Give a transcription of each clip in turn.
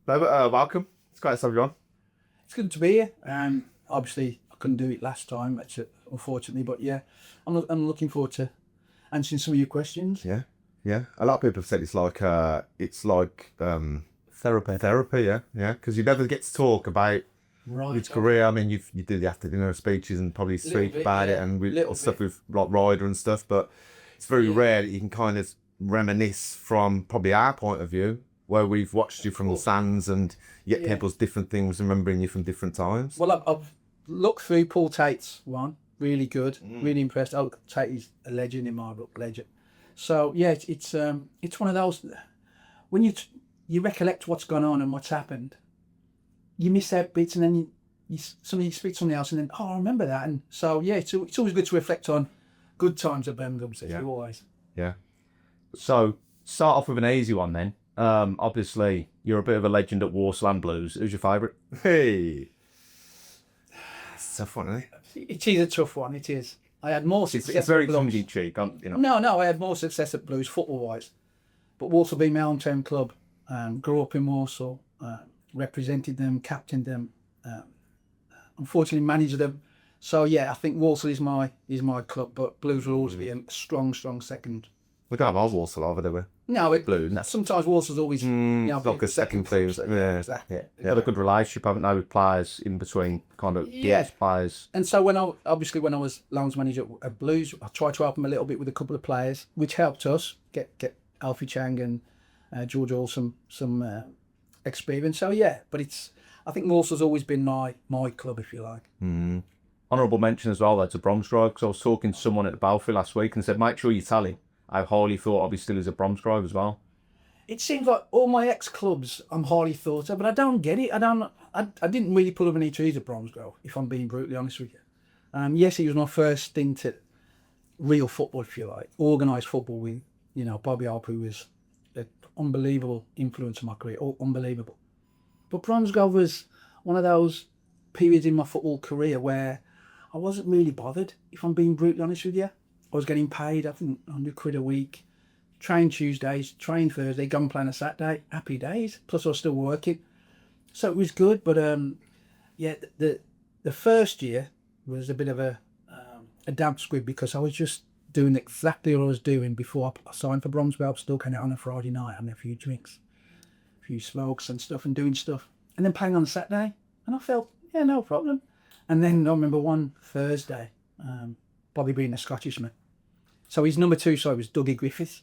Welcome. It's great to have you on. It's good to be here. Obviously, I couldn't do it last time, unfortunately. But yeah, I'm looking forward to answering some of your questions. Yeah, yeah. A lot of people have said it's like therapy. Yeah. Because you never get to talk about his career. I mean, you do the after dinner speeches and probably speak about it and stuff with like Ryder and stuff. But it's very rare that you can kind of reminisce from probably our point of view, where we've watched you from the stands and you get people's different things remembering you from different times. Well, I've looked through Paul Tate's one, really good, really impressed. Oh, Tate is a legend in my book, legend. So yeah, it's one of those when you recollect what's gone on and what's happened, you miss out bits, and then you speak to somebody else, and then I remember that, and so yeah, it's always good to reflect on good times at Birmingham City. Always. Yeah. So start off with an easy one then. Obviously, you're a bit of a legend at Walsall and Blues. Who's your favourite? Hey, it's a tough one, isn't it? It is a tough one. It is. I had more success. It's very at Blues. tongue in cheek, you know. No, I had more success at Blues football-wise, but Walsall being my hometown club, grew up in Walsall, represented them, captained them, unfortunately managed them. So yeah, I think Walsall is my club, but Blues will always be a strong second. We don't have our Walsall over, do we? No, Blues. Sometimes Walsall's always Like a second team. Yeah. Exactly. You've got a good relationship, haven't they, with players in between kind of the ex-players. And so when I was loans manager at Blues, I tried to help them a little bit with a couple of players, which helped us get Alfie Chang and George Hall some experience. So yeah, but I think Walsall's always been my club, if you like. Honourable mention as well, that's a Bromsgrove, because I was talking to someone at the Balfour last week and said, make sure you tell him how highly thought of he still is a Bromsgrove as well. It seems like all my ex-clubs I'm highly thought of, but I don't get it. I didn't really pull up any trees at Bromsgrove, if I'm being brutally honest with you. Yes, it was my first stint at real football, if you like, organised football with, Bobby Harper, who was an unbelievable influence on my career, unbelievable. But Bromsgrove was one of those periods in my football career where I wasn't really bothered, if I'm being brutally honest with you. I was getting paid, I think, £100 a week. Train Tuesdays, train Thursday, go and play on a Saturday. Happy days. Plus I was still working. So it was good, but the first year was a bit of a damp squib, because I was just doing exactly what I was doing before I signed for Bromsgrove. Still kind of on a Friday night, having a few drinks, a few smokes and stuff, and doing stuff. And then playing on a Saturday. And I felt, yeah, no problem. And then I remember one Thursday, Bobby being a Scottishman. So his number 2 side was Dougie Griffiths.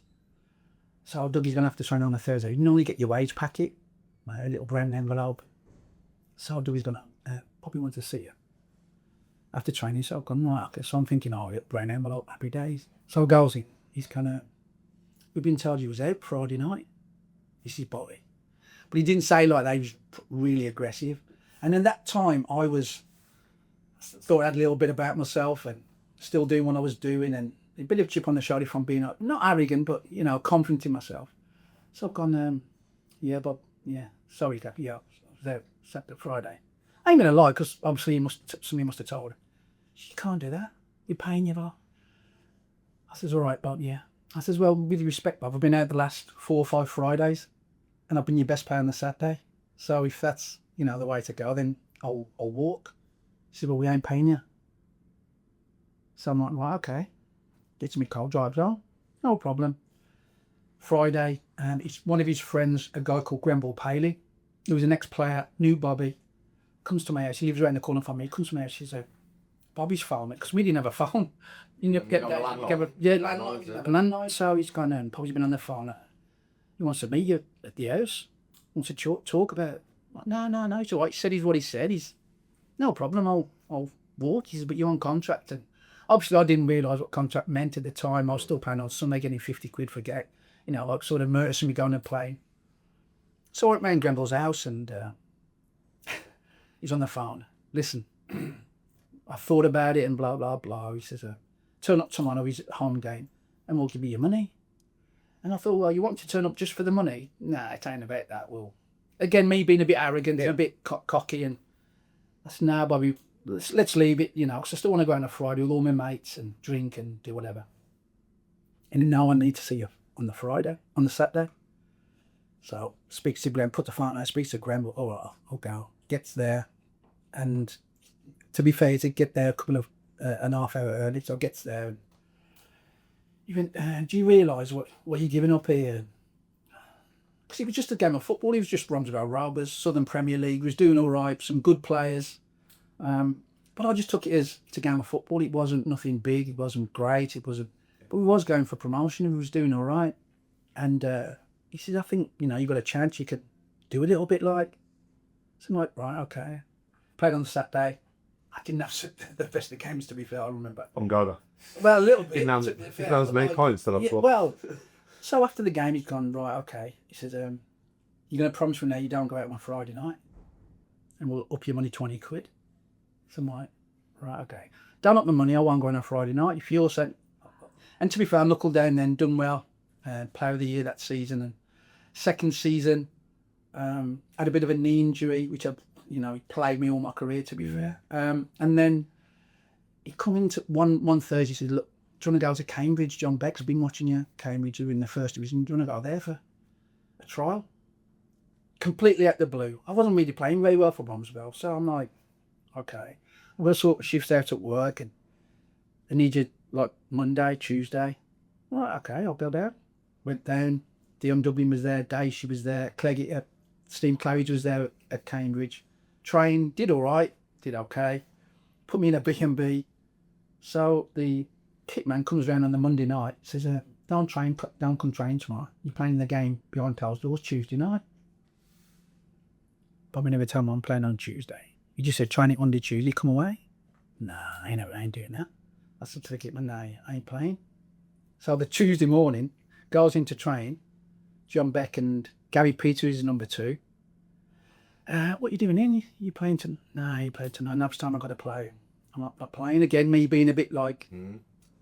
So Dougie's going to have to train on a Thursday. You normally get your wage packet, a little brown envelope. So Dougie's going to, Bobby wants to see you after training. So I've gone, right, okay. So I'm thinking, brown envelope, happy days. So goes in. He's kind of, we've been told you was out Friday night. This is Bobby. But he didn't say like that. He was really aggressive. And in that time, I thought I had a little bit about myself and still doing what I was doing, and a bit of chip on the shoulder from being not arrogant, but confident in myself. So I've gone, yeah, Bob, yeah, sorry, Dad, yeah, I was out Saturday, Friday. I ain't gonna lie, because obviously somebody must have told her. You can't do that. You're paying your lot. I says, all right, Bob, yeah. I says, well, with respect, Bob, I've been out the last 4 or 5 Fridays, and I've been your best player on the Saturday. So if that's the way to go, then I'll walk. He said, well, we ain't paying you. So I'm like, well, okay. Gets me cold, drives on, no problem. Friday, and it's one of his friends, a guy called Grenville Paley, who was an ex-player, knew Bobby, comes to my house. He lives around the corner from me. He comes to my house. He said, Bobby's phone, because we didn't have a phone. You get a landline. So he's gone, and Bobby's been on the phone. He wants to meet you at the house. Wants to talk about it. No, it's all right. He said what he said. He's no problem. I'll walk. He said, but you're on contract. And obviously, I didn't realise what contract meant at the time. I was still paying on Sunday, getting £50 for like sort of murder me going to play. So I went round Grenville's house, and he's on the phone. Listen, I thought about it and blah, blah, blah. He says, turn up tomorrow, he's at home game, and we'll give you your money. And I thought, well, you want to turn up just for the money? Nah, it ain't about that, Will. Again, me being a bit arrogant, a bit cocky, and I said, nah, Bobby, let's leave it, because I still want to go on a Friday with all my mates and drink and do whatever. And now I need to see you on the Saturday. So speaks to Glenn, put the phone out, speaks to Glenn, all right, I'll go. Gets there, and to be fair, he did get there a couple of an half hour early, so gets there. And even, do you realise what you're giving up here? Because it was just a game of football. He was just Bromsgrove Rovers, Southern Premier League. He was doing all right, some good players. But I just took it as a game of football. It wasn't nothing big. It wasn't great. But we was going for promotion. And we was doing all right. And he says, I think, you've got a chance. You could do a little bit like. So I'm like, right, okay. Played on Saturday. I didn't have the best of games, to be fair, I remember. On Goda. Well, a little bit. Didn't have as many points that I thought. Well, so after the game, he's gone, right, okay. He says, you're going to promise me now you don't go out on Friday night? And we'll up your money 20 quid. So I'm like, right, okay. Don't up my money, I won't go on a Friday night. If you're saying... And to be fair, I knuckled down then, done well. Player of the year that season. And second season, had a bit of a knee injury, which he played me all my career, to be fair. And then he come into one Thursday, he said, look, do you want to go to Cambridge? John Beck's been watching you. Cambridge are in the first division. Do you want to go there for a trial? Completely out the blue. I wasn't really playing very well for Bromsgrove, so I'm like, okay. We'll sort of shifts out at work, and I need you like Monday, Tuesday. Right, okay, I'll go down. Went down. Dion Dublin was there. Daisy was there. Steve Claridge was there at Cambridge. Trained, did all right, did okay. Put me in a B&B. So the kitman comes round on the Monday night, says, don't come train tomorrow. You're playing the game behind closed doors Tuesday night. Bobby never told me I'm playing on Tuesday. He just said, train it Monday, Tuesday, come away. Nah, I ain't doing that. I said to the kitman, no, I ain't playing. So the Tuesday morning, goes into train. John Beck and Gary Peters is number 2. What you doing in? You playing tonight? No, you playing tonight. Next time I've got to play. I'm not playing again. Me being a bit like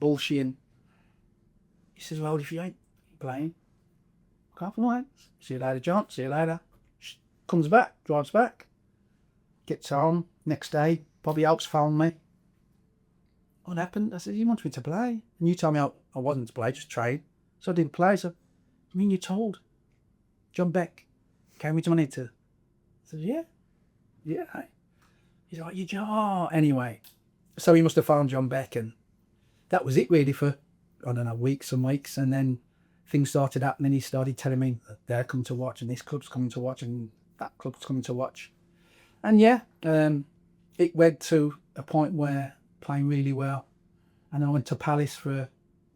bullshitting. He says, well, if you ain't playing, come on, right. See you later, John. See you later. Comes back, drives back, gets home. Next day, Bobby Oakes phoned me. What happened? I said, you want me to play? And you told me I wasn't to play, just train. So I didn't play. So, I mean, you told John Beck, Cambridge money to. I said, yeah. He's like, anyway. So he must have found John Beck, and that was it really for, I don't know, weeks and weeks. And then things started happening. He started telling me that they're coming to watch, and this club's coming to watch, and that club's coming to watch. And it went to a point where playing really well. And I went to Palace for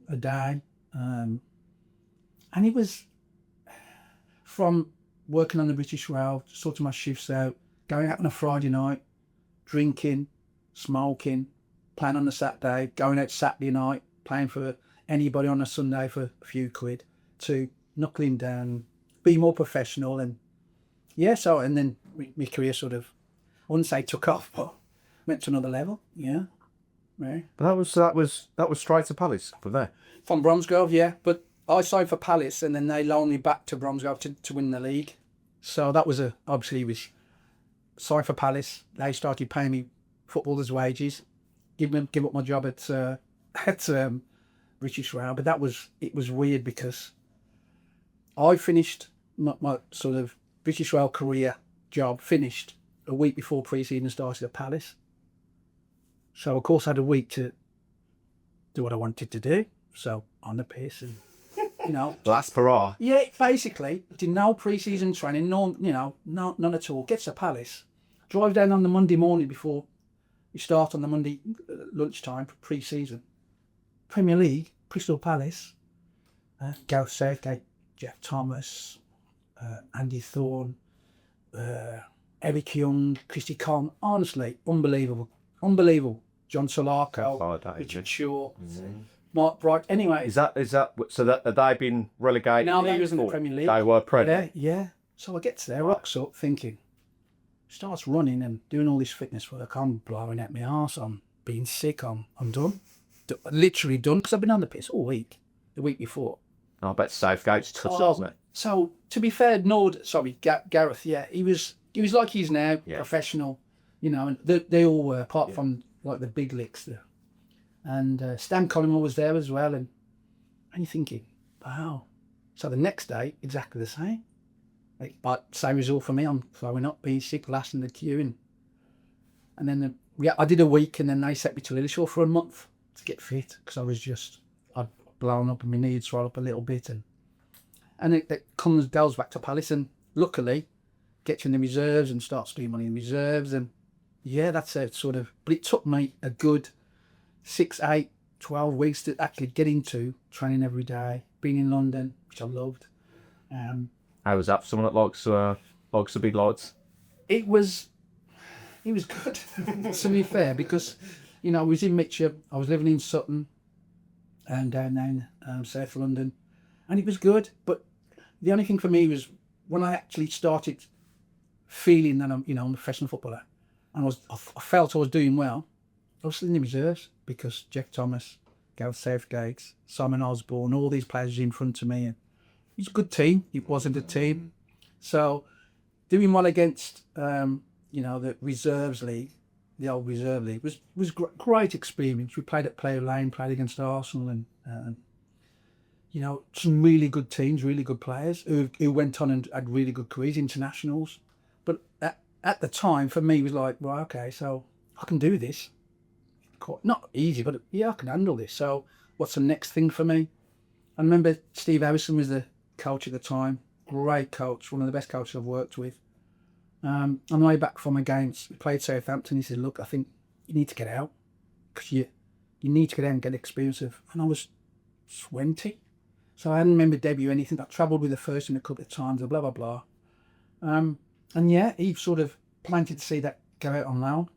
a day. And it was from working on the British Rail, sorting my shifts out, going out on a Friday night, drinking, smoking, playing on a Saturday, going out Saturday night, playing for anybody on a Sunday for a few quid, to knuckling down, be more professional. And and then my career sort of, I wouldn't say took off, but went to another level. Yeah. But that was straight to Palace from there. From Bromsgrove, yeah. But I signed for Palace, and then they loaned me back to Bromsgrove to win the league. So that was obviously was signed for Palace. They started paying me footballers' wages. Give up my job at British Rail. But it was weird because I finished my sort of British Rail career job finished a week before pre-season started at Palace. So of course I had a week to do what I wanted to do. So on the piss and Last hurrah. Yeah, basically did no pre-season training, none at all. Gets to Palace, drive down on the Monday morning before we start on the Monday lunchtime for pre-season. Premier League, Crystal Palace, Gareth Southgate, Jeff Thomas, Andy Thorne, Eric Young, Christy Conn. Honestly, unbelievable. John Solarco, Richard Shaw, Mark Bright. Anyway, is that so that had they been relegated? No, they was in the Premier League. They were Premier. Yeah. So I get to there, rocks up, thinking, starts running and doing all this fitness work. I'm blowing at my arse. I'm being sick. I'm done. Literally done, because I've been on the piss all week. The week before. I bet Southgate's tough, wasn't it? So to be fair, Gareth. Yeah, he was like he's now, professional. And they all were, apart from like the big licks there. And Stan Collymore was there as well, and you're thinking, wow. So the next day, exactly the same. But same result for me. I'm throwing up, being sick, last in the queue, and then I did a week, and then they set me to Lillishall for a month to get fit because I'd blown up and my knees swelled up a little bit, and it goes back to Palace, and luckily get you in the reserves and start doing money in reserves, and that's a sort of. But it took me a good 6, 8, 12 weeks to actually get into training every day, being in London, which I loved. How was that for someone that likes the big lights? It was good, to be fair, because, I was in Mitcham, I was living in Sutton, and down in South London, and it was good. But the only thing for me was when I actually started feeling that I'm a professional footballer, and I felt I was doing well, I was still in the reserves because Jack Thomas, Gareth Southgate, Simon Osborne, all these players in front of me, and it was a good team. It wasn't a team. So doing well against, the reserves league, the old reserve league, was great experience. We played at Player Lane, played against Arsenal, and some really good teams, really good players who went on and had really good careers, internationals. But at the time, for me, it was like, well, okay, so I can do this. Not easy, but I can handle this. So what's the next thing for me? I remember Steve Harrison was the coach at the time. Great coach, one of the best coaches I've worked with. On the way back from a game, we played Southampton. He said, look, I think you need to get out because you need to get out and get experience of. And I was 20. So I hadn't remembered debut or anything. I travelled with the first team a couple of times, blah, blah, blah. And he sort of planted to see that go out on loan.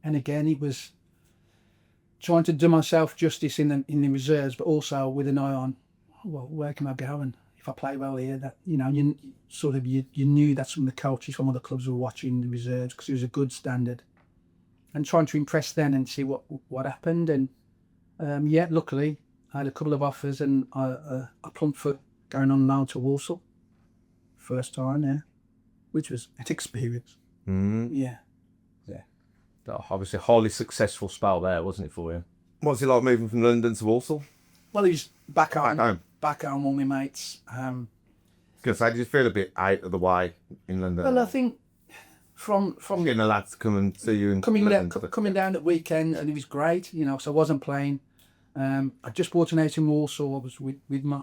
And again, he was trying to do myself justice in the reserves, but also with an eye on, well, where can I go? And if I play well here, that you knew that some of the coaches from other clubs were watching the reserves because it was a good standard, and trying to impress them and see what happened. And luckily I had a couple of offers, and I plumped for going on loan to Walsall, first time there, which was an experience. Yeah. Obviously, a highly successful spell there, wasn't it, for you? What's it like moving from London to Walsall? Well, he was back home. Back home, all my mates. Because I just feel a bit out of the way in London. Well, I think from getting the lads to come and see you and coming down at weekend, and it was great. So I wasn't playing. I just bought an house in Walsall. I was with my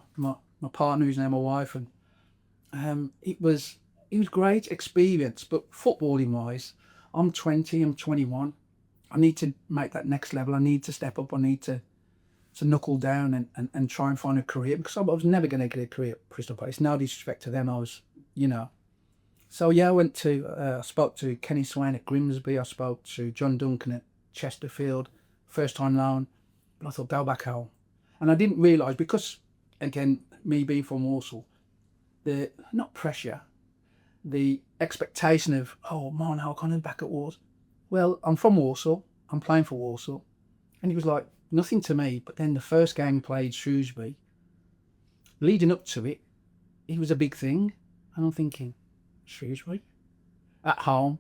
partner, who's now my wife, and it was great experience. But footballing wise, I'm 20, I'm 21. I need to make that next level. I need to step up. I need to knuckle down and try and find a career, because I was never going to get a career at Crystal Palace. No disrespect to them. I was, So I went to, I spoke to Kenny Swain at Grimsby. I spoke to John Duncan at Chesterfield, first time loan. But I thought, go back home. And I didn't realise, because, again, me being from Walsall, the, not pressure, the expectation of, oh, man, how can I back at Walsall? Well, I'm from Walsall, I'm playing for Walsall. And it was like nothing to me. But then the first game we played, Shrewsbury, leading up to it, it was a big thing. And I'm thinking, Shrewsbury? At home?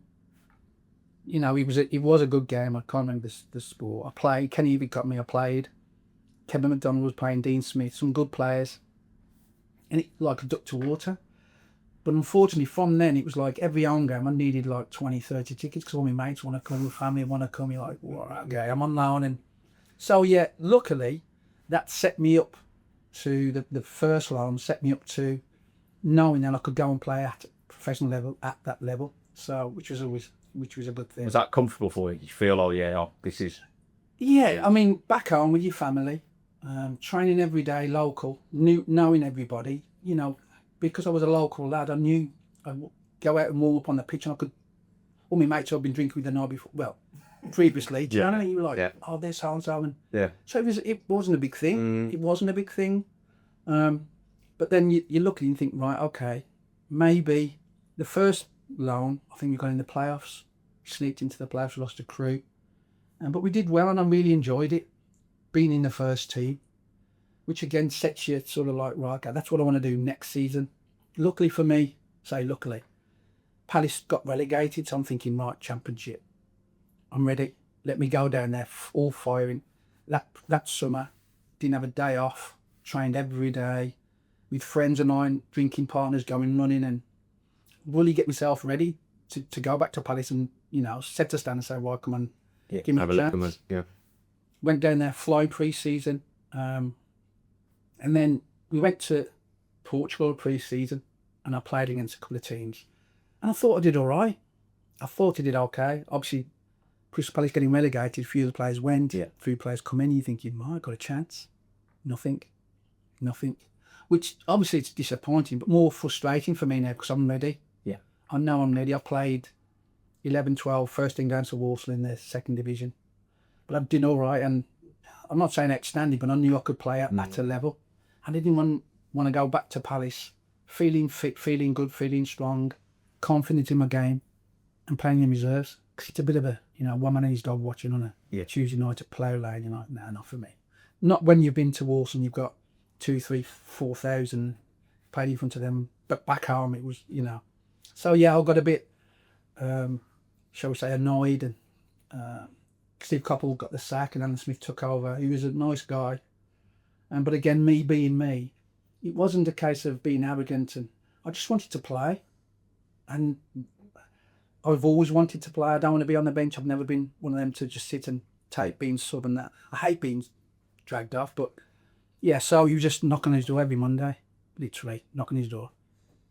It was a good game. I can't remember the sport. I played, Kenny even got me, I played. Kevin McDonald was playing, Dean Smith, some good players. And it like a duck to water. But unfortunately, from then, it was like every home game, I needed like 20, 30 tickets because all my mates want to come, my family want to come. You're like, well, okay, I'm on loan. And so, yeah, luckily, that set me up to the first loan, set me up to knowing that I could go and play at professional level, at that level. So, which was a good thing. Was that comfortable for you? You feel, this is... Yeah, I mean, back home with your family, training every day, local, knowing everybody, because I was a local lad, I knew I'd go out and warm up on the pitch, and I could, all my mates I'd been drinking with the night before, previously, do you know what I mean? You were like, oh, there's so-and-so, and so it wasn't a big thing. It wasn't a big thing. But then you look and you think, right, okay, maybe the first loan, I think we got in the playoffs, sneaked into the playoffs, lost a crew, but we did well, and I really enjoyed it, being in the first team, which again sets you sort of like, right, okay, that's what I want to do next season. Luckily for me, Palace got relegated, so I'm thinking, right, Championship, I'm ready. Let me go down there, all firing. That summer, didn't have a day off, trained every day with friends of mine, drinking partners, going running, and really get myself ready to go back to Palace and, you know, set the stand and say, well, come on, give me a chance. Yeah. Went down there, flying pre-season. And then we went to Portugal pre-season and I played against a couple of teams. And I thought I did all right. I thought I did okay. Obviously, Crystal Palace getting relegated, a few of the players went, a few players come in, you're thinking, I got a chance. Nothing. Which, obviously, it's disappointing, but more frustrating for me now because I'm ready. Yeah. I know I'm ready. I've played 11-12, first team down to Walsall in the second division. But I did all right, and I'm not saying outstanding, but I knew I could play at a level. And I didn't want to go back to Palace feeling fit, feeling good, feeling strong, confident in my game, and playing in reserves. Because it's a bit of a, you know, one man and his dog watching on a Tuesday night at Plough Lane. You're like, nah, not for me. Not when you've been to Walsall and you've got 2,000, 3,000, 4,000 played in front of them. But back home, it was, you know. So, yeah, I got a bit, shall we say, annoyed. And Steve Coppell got the sack and Alan Smith took over. He was a nice guy. But again, me being me, it wasn't a case of being arrogant. And I just wanted to play. And I've always wanted to play. I don't want to be on the bench. I've never been one of them to just sit and take being sub and that. I hate being dragged off. But, yeah, so you just knock on his door every Monday. Literally, knock on his door.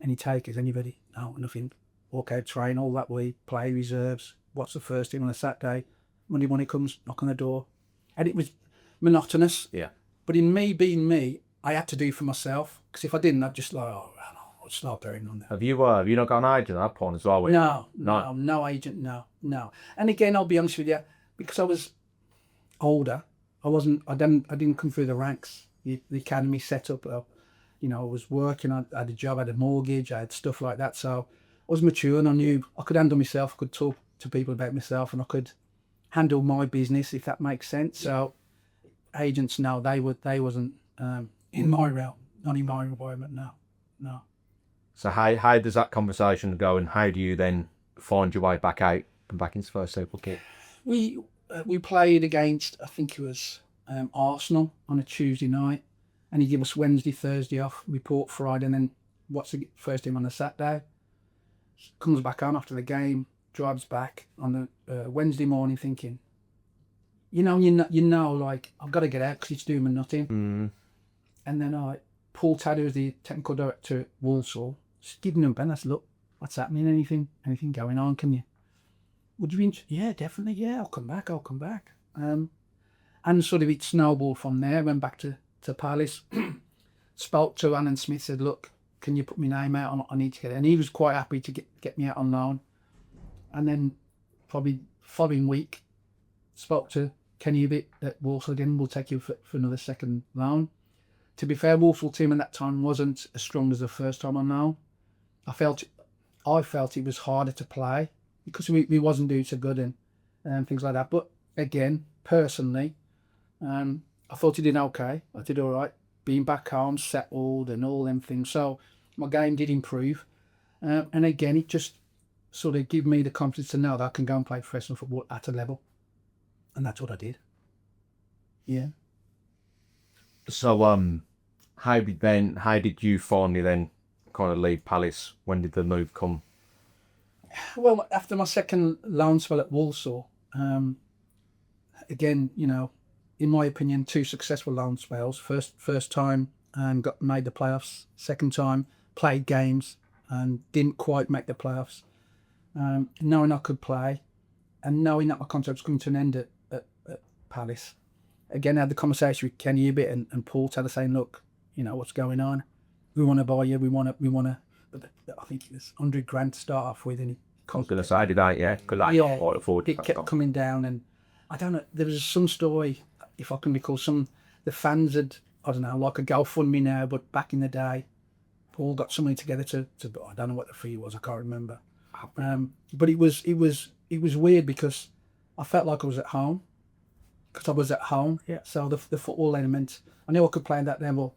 Any takers, anybody? No, nothing. Walk out, train all that week, play reserves. What's the first team on a Saturday? Monday morning comes, knock on the door. And it was monotonous. Yeah. But in me being me, I had to do for myself. Because if I didn't, I'd just like, I'll start going on there. Have you not got an agent at that point as well? No agent, no. And again, I'll be honest with you, because I was older, I didn't come through the ranks. The academy set up, you know, I was working, I had a job, I had a mortgage, I had stuff like that. So I was mature and I knew I could handle myself, I could talk to people about myself and I could handle my business, if that makes sense. So agents, no, they wasn't in my realm, not in my environment, no. So how does that conversation go, and how do you then find your way back out and back into first table kit? We played against, I think it was Arsenal on a Tuesday night, and he gave us Wednesday, Thursday off, report Friday, and then what's the first team on the Saturday. Comes back on after the game, drives back on the Wednesday morning thinking, you know, like, I've got to get out because it's doing me nothing. And then Paul Tadder was the technical director at Walsall, just giving him a pen. I said, look, what's happening? Anything going on? Can you? Would you be interested? Yeah, definitely. Yeah, I'll come back. And sort of it snowballed from there. Went back to Palace. Spoke to Alan Smith. Said, look, can you put my name out? I need to get it. And he was quite happy to get me out on loan. And then probably following week, spoke to Kenny a bit at Walsall again. We'll take you for another second loan. To be fair, Walsall team at that time wasn't as strong as the first time on loan. I felt it was harder to play because we wasn't doing so good and things like that. But again, personally, I thought he did okay. I did all right. Being back home, settled and all them things. So my game did improve. And again, it just sort of gave me the confidence to know that I can go and play professional football at a level. And that's what I did. Yeah. So, how did you finally then kind of leave Palace? When did the move come? Well, after my second loan spell at Walsall, again, you know, in my opinion, 2 successful loan spells. First time made the playoffs. Second time played games and didn't quite make the playoffs. Knowing I could play and knowing that my contract was coming to an end at Palace. Again, I had the conversation with Kenny a bit and Paul Taylor saying, look, you know, what's going on? We want to buy you. We want to, but I think it was 100 grand to start off with. And I was going to say, did I? Yeah. Because I can't quite afford it. Kept coming down. And I don't know, there was some story, if I can recall, the fans had, I don't know, like a GoFundMe now, but back in the day, Paul got somebody together to I don't know what the fee was, I can't remember. But it was weird because I felt like I was at home. Because I was at home, so the football element, I knew I could play at that level.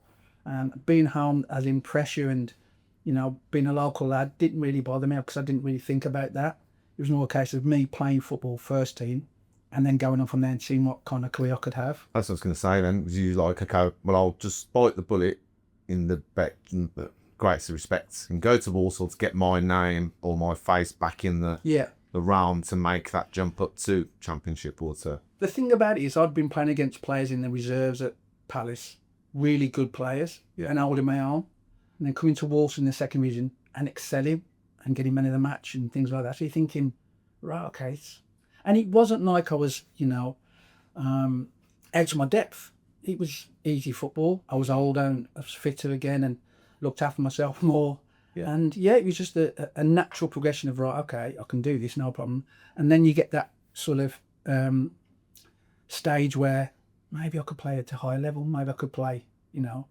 Being home as in pressure and, you know, being a local lad didn't really bother me because I didn't really think about that. It was more a case of me playing football first team and then going on from there and seeing what kind of career I could have. That's what I was going to say then. Was you like, okay, well, I'll just bite the bullet in the bet, greatest respect and go to Walsall to get my name or my face back in the round to make that jump up to Championship or to... The thing about it is I'd been playing against players in the reserves at Palace, really good players, and holding my own, and then coming to Walsall in the second division and excelling and getting man of the match and things like that. So you're thinking, right, okay. And it wasn't like I was, out of my depth. It was easy football. I was older and I was fitter again and looked after myself more. Yeah. And it was just a natural progression of, right, okay, I can do this, no problem. And then you get that sort of stage where maybe I could play at a higher level, maybe I could play,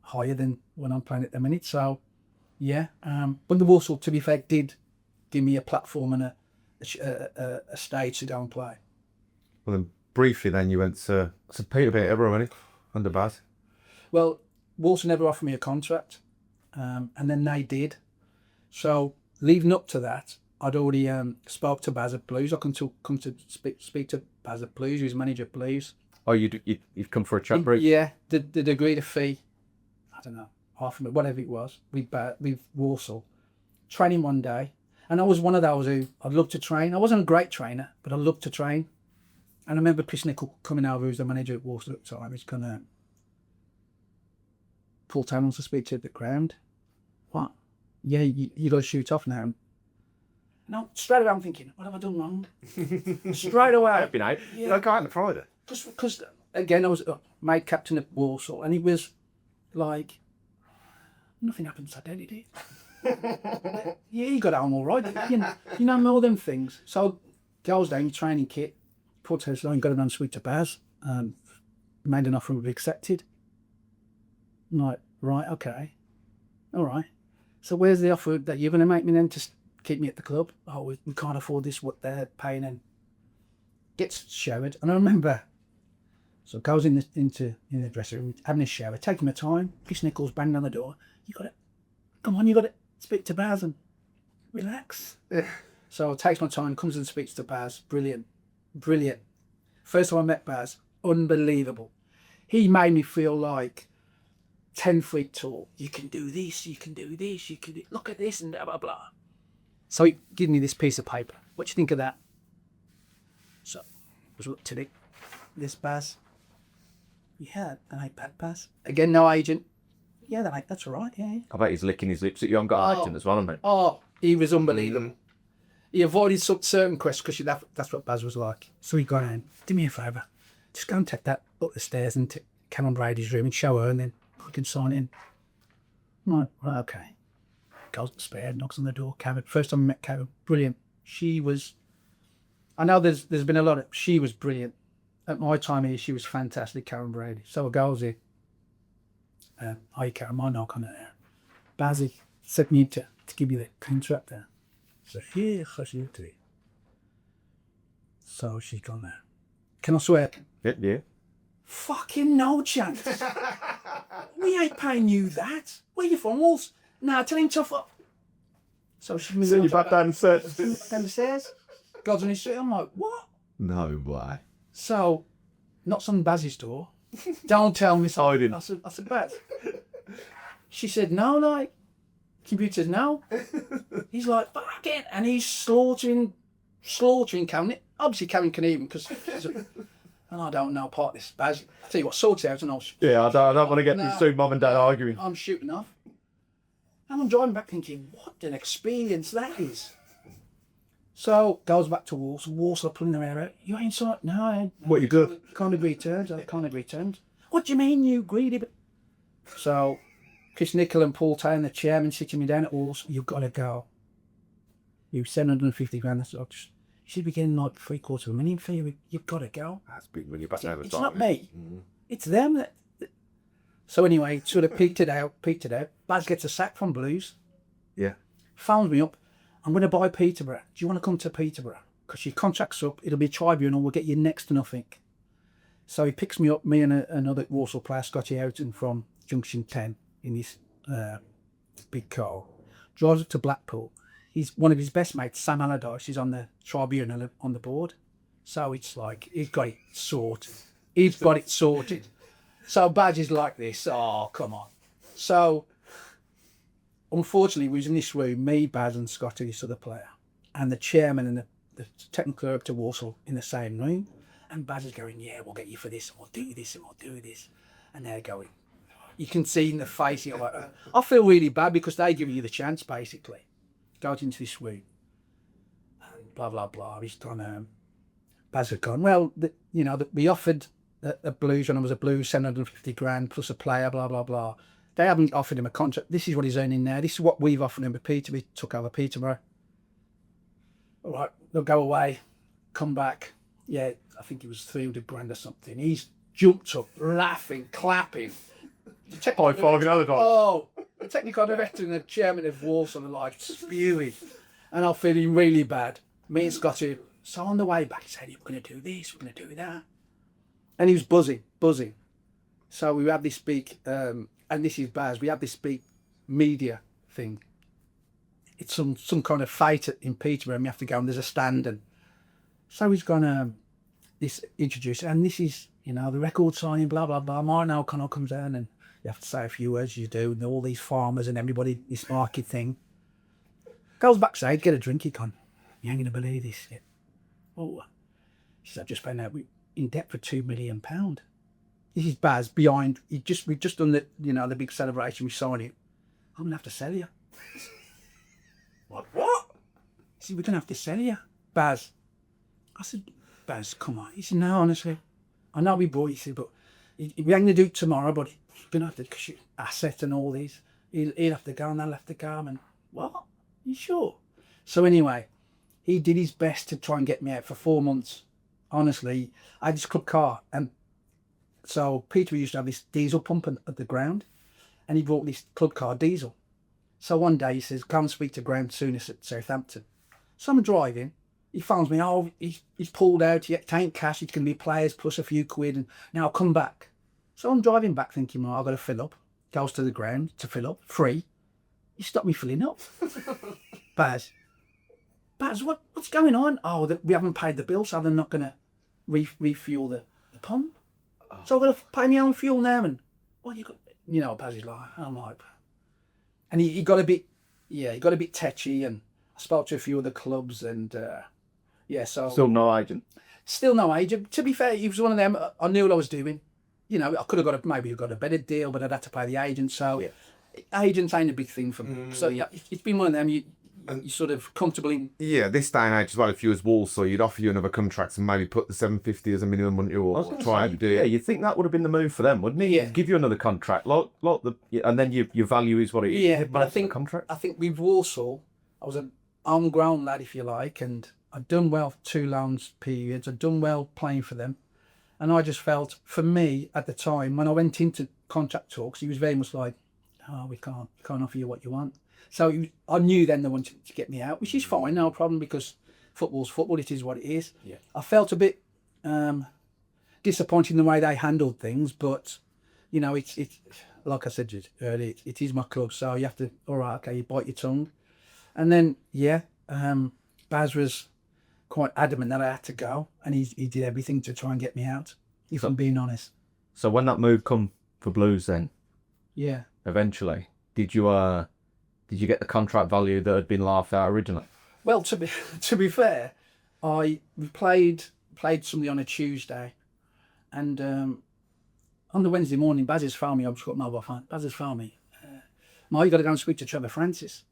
higher than when I'm playing at the minute. So, but the Walsall, to be fair, did give me a platform and a stage to go and play. Well, then briefly, then you went to Peterborough, wasn't it? Under Baz. Well, Walsall never offered me a contract, and then they did. So leading up to that, I'd already spoke to Baz at Blues. I come to speak to Baz at Blues, who's manager at Blues. Oh, you've come for a chat break? Yeah, they'd agreed a fee. I don't know, half of it, whatever it was. With Walsall, training one day, and I was one of those who I'd love to train. I wasn't a great trainer, but I loved to train. And I remember Chris Nichol coming over, who's the manager at Walsall at the time. He's gonna Paul Town wants to speak to you at the ground. What? Yeah, you got to shoot off now. No, straight away I'm thinking, what have I done wrong? Straight away. Happy night. Yeah. Like out on Friday. Because again, I was made captain at Walsall, and it was like nothing happened today, did it? Yeah, you got on all right. You know all them things. So goes down, your training kit, Paul says, "I got it on sweet to Baz." Made an offer and we accepted. I'm like, right, okay, all right. So where's the offer that you're going to make me then to keep me at the club? Oh, we can't afford this, what they're paying, and gets showered. And I remember, so goes into the dressing room, having a shower, taking my time. Chris Nichols banged on the door. You got it. Come on, you got it. Speak to Baz and relax. So takes my time, comes and speaks to Baz. Brilliant. First time I met Baz, unbelievable. He made me feel like 10 feet tall. You can do this, you can do this, you can do, look at this, and blah, blah, blah. So he gave me this piece of paper. What do you think of that? So I was looked at it. This Baz. Yeah, an iPad Baz. Again, no agent. Yeah, that's all right, yeah. I bet he's licking his lips at you. I haven't got an agent as well, mate. Oh, he was unbelievable. He avoided certain questions because that's what Baz was like. So he got in, do me a favour. Just go and take that up the stairs and to Karen Brady's room and show her, and then you can sign in. I'm like, right, okay. Goes upstairs, knocks on the door. Karen, first time I met Karen, brilliant. She was, I know there's been a lot of, she was brilliant. At my time here, she was fantastic, Karen Brady. So I goes here. Hi Karen, my knock on it there. Bazzy set me to give you the contract there. So here, so she's gone there. Can I swear? Yeah. Fucking no chance. We ain't paying you that. Where you from, Walls? Nah, tell him tough up. So she's moving Send you back down the down the stairs. God's on his street. I'm like, what? No way. So, knocks on Bazzy's door. Don't tell me so. Hiding. I said, Baz. She said, no, like, computers, no. He's like, fuck it. And he's slaughtering Karen. Obviously, Karen can even, because, and I don't know part of this. Baz, I tell you what, sorts out and I'll. Yeah, I don't want to get through mum and dad arguing. I'm shooting off. And I'm driving back thinking, what an experience that is. So, goes back to Walsall. Walsall pulling their hair out. You ain't sorry? No, I ain't. What, you good? Can't agree terms. I can't agree terms. What do you mean, you greedy? So, Chris Nichol and Paul Taylor, the chairman, sitting me down at Walsall. You've got to go. You 750 grand. That's you should be getting like $750,000 for you. You've got to go. That's big when you're back over. It's not me. It's them. That. So anyway, sort of peaked it out. Baz gets a sack from Blues. Yeah. Phones me up. I'm going to buy Peterborough. Do you want to come to Peterborough? Because your contract's up. It'll be a tribunal. We'll get you next to nothing. So he picks me up, me and another Walsall player, Scotty Houghton from Junction 10 in his big car. Drives up to Blackpool. He's one of his best mates, Sam Allardyce, is on the tribunal on the board. So it's like, he's got it sorted. So Badge is like this. Oh, come on. So unfortunately, we was in this room, me, Baz and Scotty, this other player, and the chairman and the technical director Walsall in the same room. And Baz is going, yeah, we'll get you for this, and we'll do this, and we'll do this. And they're going, you can see in the face, you're like, I feel really bad because they give you the chance, basically. Go out into this room, and blah, blah, blah. He's gone, Baz had gone, well, we offered a Blues, when I was a Blues, 750 grand plus a player, blah, blah, blah. They haven't offered him a contract. This is what he's earning now. This is what we've offered him with Peterborough. Took over Peterborough. All right, they'll go away, come back. Yeah, I think it was 300 grand or something. He's jumped up, laughing, clapping. High-fiving other guys. Oh, the technical director and the chairman of Walsall are like spewing. And I'm feeling really bad. Me and Scotty, so on the way back, he said, we're going to do this, we're going to do that. And he was buzzing. So we have this big, and this is Baz, we have this big media thing. It's some kind of fight in Peterborough, and we have to go, and there's a stand. And so he's gone, this introduce, and this is, the record signing, blah, blah, blah. Martin O'Connell comes down, and you have to say a few words, you do, and all these farmers and everybody, this market thing. Goes backside, get a drink, he gone, you ain't going to believe this yet. Oh, he said, I've just found out we're in debt for £2 million. This is Baz behind, we've just done the, the big celebration, we signed it. I'm going to have to sell you. What? He said, we're going to have to sell you, Baz. I said, Baz, come on. He said, no, honestly, I know we bought. He said, but we ain't going to do it tomorrow, but he's going to have to, because asset and all these. He'll have to go and they'll have to go. And what? You sure? So anyway, he did his best to try and get me out for 4 months. Honestly, I had this club car, and so Peter used to have this diesel pump at the ground, and he brought this club car diesel. So one day he says, come speak to Graham Souness at Southampton. So I'm driving. He phones me, he's pulled out, he ain't cash, it's going to be players plus a few quid, and now I'll come back. So I'm driving back thinking, well, I've got to fill up. Goes to the ground to fill up, free. You stopped me filling up. Baz, what's going on? Oh, we haven't paid the bill, so they're not going to refuel the pump. Oh. So I've got to pay my own fuel now, and Baz is like, I'm like, and he got a bit tetchy, and I spoke to a few other clubs, and so still no agent. Still no agent. To be fair, he was one of them. I knew what I was doing. I could have maybe got a better deal, but I'd have to pay the agent. So agents ain't a big thing for me. So yeah, it's been one of them. You sort of comfortably. Yeah, this day and age as well. If you was Walsall, you'd offer you another contract and maybe put the 750 as a minimum, wouldn't you? Or try and do it. Yeah, you'd think that would have been the move for them, wouldn't it? Yeah. Give you another contract, and then your value is what it is. Yeah, but I think contract. I think with Walsall, I was an homegrown lad, if you like, and I'd done well 2 loans periods. I'd done well playing for them, and I just felt, for me at the time when I went into contract talks, he was very much like, "Oh, we can't offer you what you want." So I knew then they wanted to get me out, which is fine, no problem, because football's football. It is what it is. Yeah. I felt a bit disappointed in the way they handled things, but it's like I said earlier, it is my club, so you have to. All right, okay, you bite your tongue, and then Baz was quite adamant that I had to go, and he did everything to try and get me out. If I'm being honest. So when that move come for Blues, then eventually, did you get the contract value that had been laughed at originally? Well, to be fair, we played somebody on a Tuesday, and on the Wednesday morning, Baz has phoned me. I've just got mobile phone. Baz has phoned me. Mike, you got to go and speak to Trevor Francis.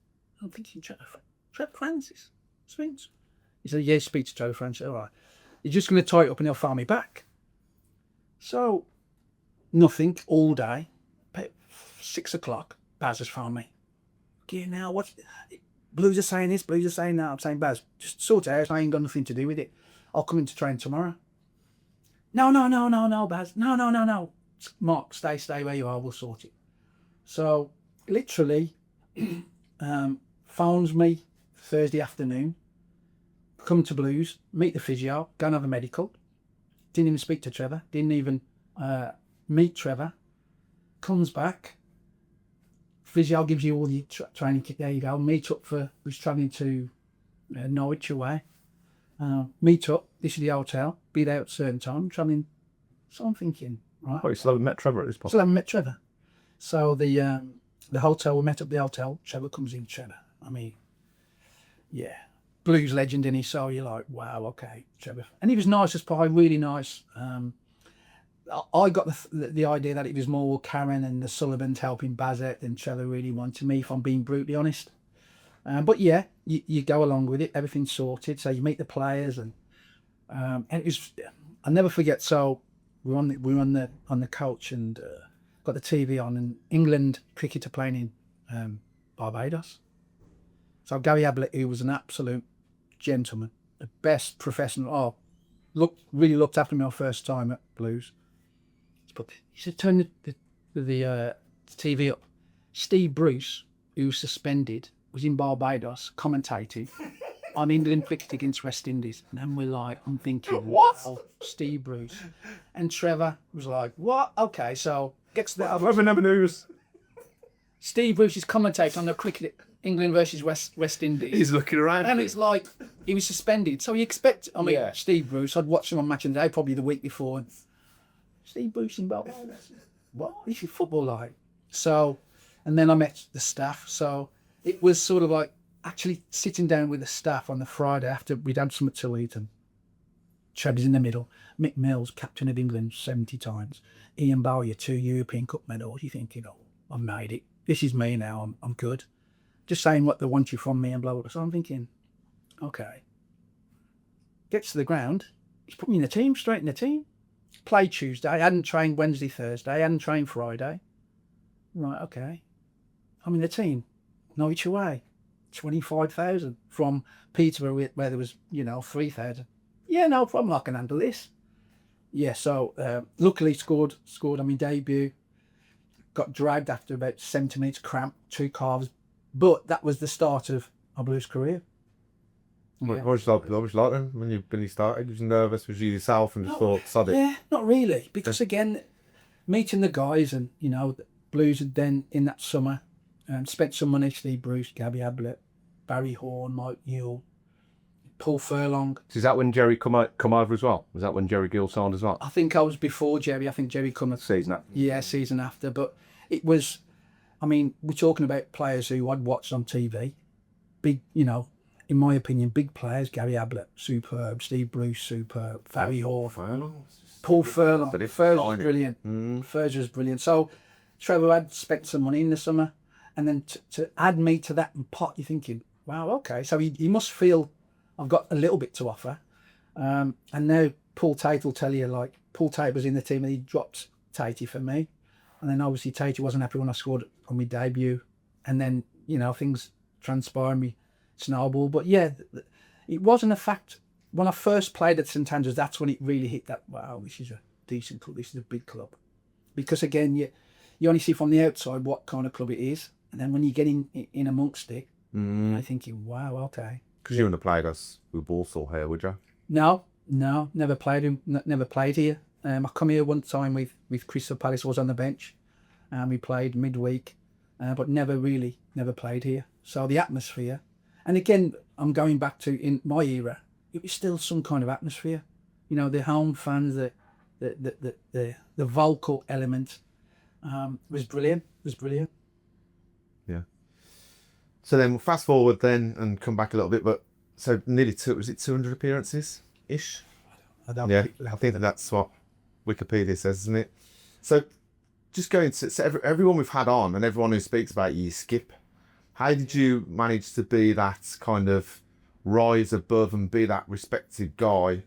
I'm thinking, Trevor Francis? Speaks. He said, yeah, speak to Trevor Francis. All right. You're just going to tie it up and he'll phone me back. So, nothing all day. About 6 o'clock, Baz has phoned me. Okay, now what? Blues are saying this, Blues are saying that. I'm saying, Baz, just sort it out. I ain't got nothing to do with it. I'll come into train tomorrow. No, Baz. No. Mark, stay where you are. We'll sort it. So, literally, phones me Thursday afternoon. Come to Blues, meet the physio, go and have a medical. Didn't even speak to Trevor. Didn't even meet Trevor. Comes back. Physio gives you all the training kit. There you go. Meet up who's travelling to Norwich away. Meet up. This is the hotel. Be there at a certain time. Travelling. So I'm thinking, right. Oh, you still haven't met Trevor at this point? Still haven't met Trevor. So the the hotel, we met up at the hotel. Trevor comes in, Trevor. I mean, yeah, blues legend in his soul. You're like, wow, okay, Trevor. And he was nice as pie, really nice. I got the idea that it was more Karen and the Sullivans helping Bazette than Trevor really wanted me, if I'm being brutally honest. But yeah, you go along with it. Everything's sorted. So you meet the players, and it was. I'll never forget. So we're on the coach and got the TV on, and England cricket are playing in Barbados. So Gary Ablett, who was an absolute gentleman, the best professional. Really looked after me my first time at Blues. But he said, turn the TV up. Steve Bruce, who was suspended, was in Barbados commentating on England cricket against West Indies. And then I'm thinking, what? Oh, Steve Bruce. And Trevor was like, what? Okay, so gets to the Never news. Steve Bruce is commentating on the cricket, England versus West Indies. He's looking around. And it's like, he was suspended. So you expect, Steve Bruce, I'd watched him on Match of the Day probably the week before. And Steve Bruce in Barbados. What is your football like? So, and then I met the staff. So it was sort of like actually sitting down with the staff on the Friday after we'd had something to eat, and Trevor's in the middle. Mick Mills, captain of England 70 times. Ian Bowyer, 2 European Cup medals. You're thinking, oh, I made it. This is me now. I'm good. Just saying what they want you from me and blah, blah, blah. So I'm thinking, okay. Gets to the ground. He's put me in the team, straight in the team. Played Tuesday. I hadn't trained Wednesday, Thursday. I hadn't trained Friday. Right, okay. I'm in the team. Norwich away. 25,000 from Peterborough, where there was, 3,000. Yeah, no problem. I can handle this. Yeah, so luckily scored on my debut. Got dragged after about 70 minutes, cramp, 2 calves. But that was the start of my Blues career. What was you like then when you started? Was you nervous? Was you yourself and just thought, sod it? Yeah, not really. Because again, meeting the guys and, the Blues had then in that summer spent some money, Steve Bruce, Gabby Ablett, Barry Horn, Mike Newell, Paul Furlong. So is that when Jerry come over as well? Was that when Jerry Gill signed as well? I think I was before Jerry. I think Jerry come a season after. Yeah, season after. But it was, we're talking about players who I'd watched on TV. Big, in my opinion, big players. Gary Ablett, superb. Steve Bruce, superb. Barry Horn. Paul Furlong. Furlong was brilliant. Furlong was brilliant. So Trevor had spent some money in the summer. And then to add me to that pot, you're thinking, wow, okay. So he must feel I've got a little bit to offer. And now Paul Tate will tell you, Paul Tate was in the team and he dropped Tatey for me. And then obviously Tatey wasn't happy when I scored on my debut. And then, things transpired, me snowball. But yeah, it wasn't a fact. When I first played at St Andrews, that's when it really hit that, wow, this is a decent club, this is a big club. Because again, you only see from the outside what kind of club it is. And then when you get in amongst it, I'm thinking, wow, okay. Because you wouldn't have played us with Walsall here, would you? No, never played here. I come here one time with Crystal Palace, was on the bench, and we played midweek, but never played here. So the atmosphere, and again, I'm going back to in my era, it was still some kind of atmosphere. The home fans, the vocal element was brilliant. Yeah. So then we'll fast forward then and come back a little bit, but so nearly 200 appearances ish? I think that's what Wikipedia says, isn't it? So just going to everyone we've had on and everyone who speaks about you, Skip, how did you manage to be that kind of rise above and be that respected guy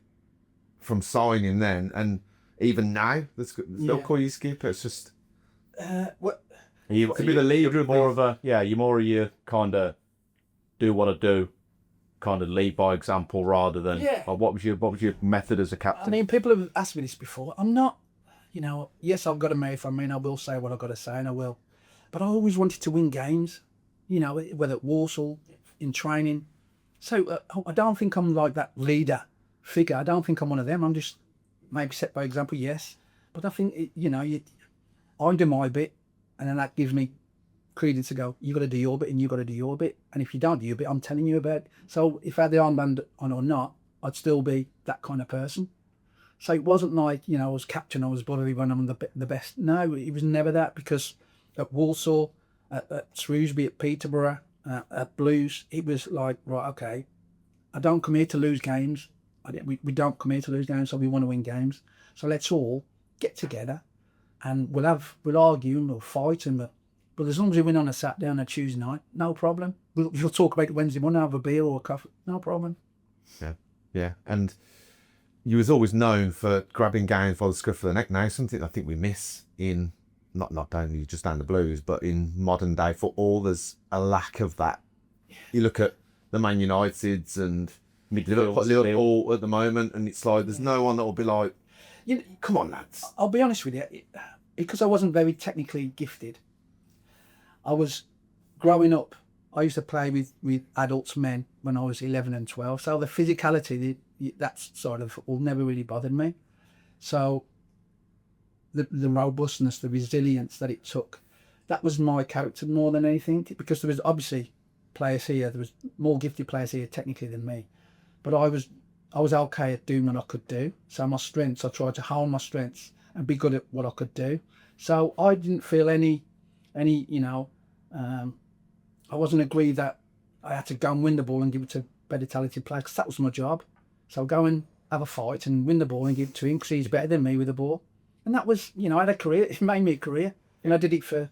from signing then and even now? They'll call you Skip. It's just what. You to be the leader, you're more of your kind of do what I do, kind of lead by example rather than what was your method as a captain? People have asked me this before. I'm not, yes, I've got a marathon, I will say what I've got to say and I will, but I always wanted to win games, whether at Walsall, in training. So I don't think I'm like that leader figure. I don't think I'm one of them. I'm just maybe set by example, yes, but I think I do my bit. And then that gives me credence to go, you got to do your bit and you got to do your bit. And if you don't do your bit, I'm telling you about it. So if I had the armband on or not, I'd still be that kind of person. So it wasn't like, I was captain, I was bloody when I'm the best. No, it was never that, because at Walsall, at Shrewsbury, at Peterborough, at Blues. It was like, right, okay, I don't come here to lose games. We don't come here to lose games, so we want to win games. So let's all get together, and we'll argue and we'll fight, but as long as we win on a Saturday and a Tuesday night, no problem. We'll talk about it Wednesday morning, have a beer or a coffee, no problem. Yeah. And you was always known for grabbing games by the scruff of the neck. Now, something I think we miss in not only just down the Blues, but in modern day football, there's a lack of that. You look at the Man Uniteds and Liverpool at the moment, and it's like there's no one that will be like, come on, lads. I'll be honest with you, because I wasn't very technically gifted. I was growing up. I used to play with adults men when I was 11 and 12. So the physicality, that side of football never really bothered me. So the robustness, the resilience that it took, that was my character more than anything. Because there was obviously players here, there was more gifted players here technically than me. But I was okay at doing what I could do. So my strengths, I tried to hone my strengths and be good at what I could do. So I didn't feel any I wasn't agreed that I had to go and win the ball and give it to better talented players, because that was my job. So go and have a fight and win the ball and give it to him because he's better than me with the ball. And that was, I had a career. It made me a career. And I did it for,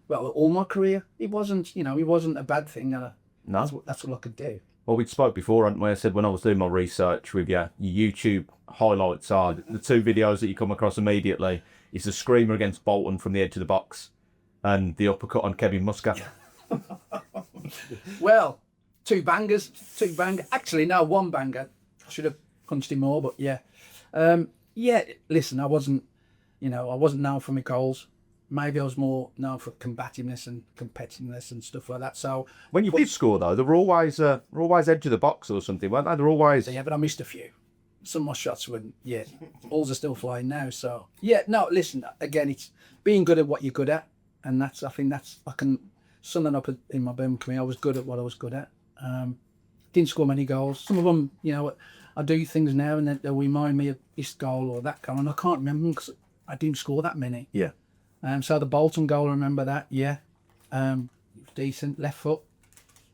all my career. It wasn't a bad thing. No. That's all I could do. Well, we spoke before, hadn't we? I said when I was doing my research with your YouTube highlights are the two videos that you come across immediately. Is the screamer against Bolton from the edge of the box and the uppercut on Kevin Muscat. Well, two bangers. Actually, no, one banger. I should have punched him more, but yeah. Listen, I wasn't known for my goals. Maybe I was more known for combativeness and competitiveness and stuff like that. So when you did score, though, they were always edge of the box or something, weren't they? They're always... Yeah, but I missed a few. Some of my shots were, balls are still flying now. So, listen, again, it's being good at what you're good at. And I can sum that up in my Birmingham career. I was good at what I was good at. Didn't score many goals. Some of them, I do things now and they'll remind me of this goal or that goal. And I can't remember them because I didn't score that many. Yeah. So the Bolton goal, I remember that, decent, left foot.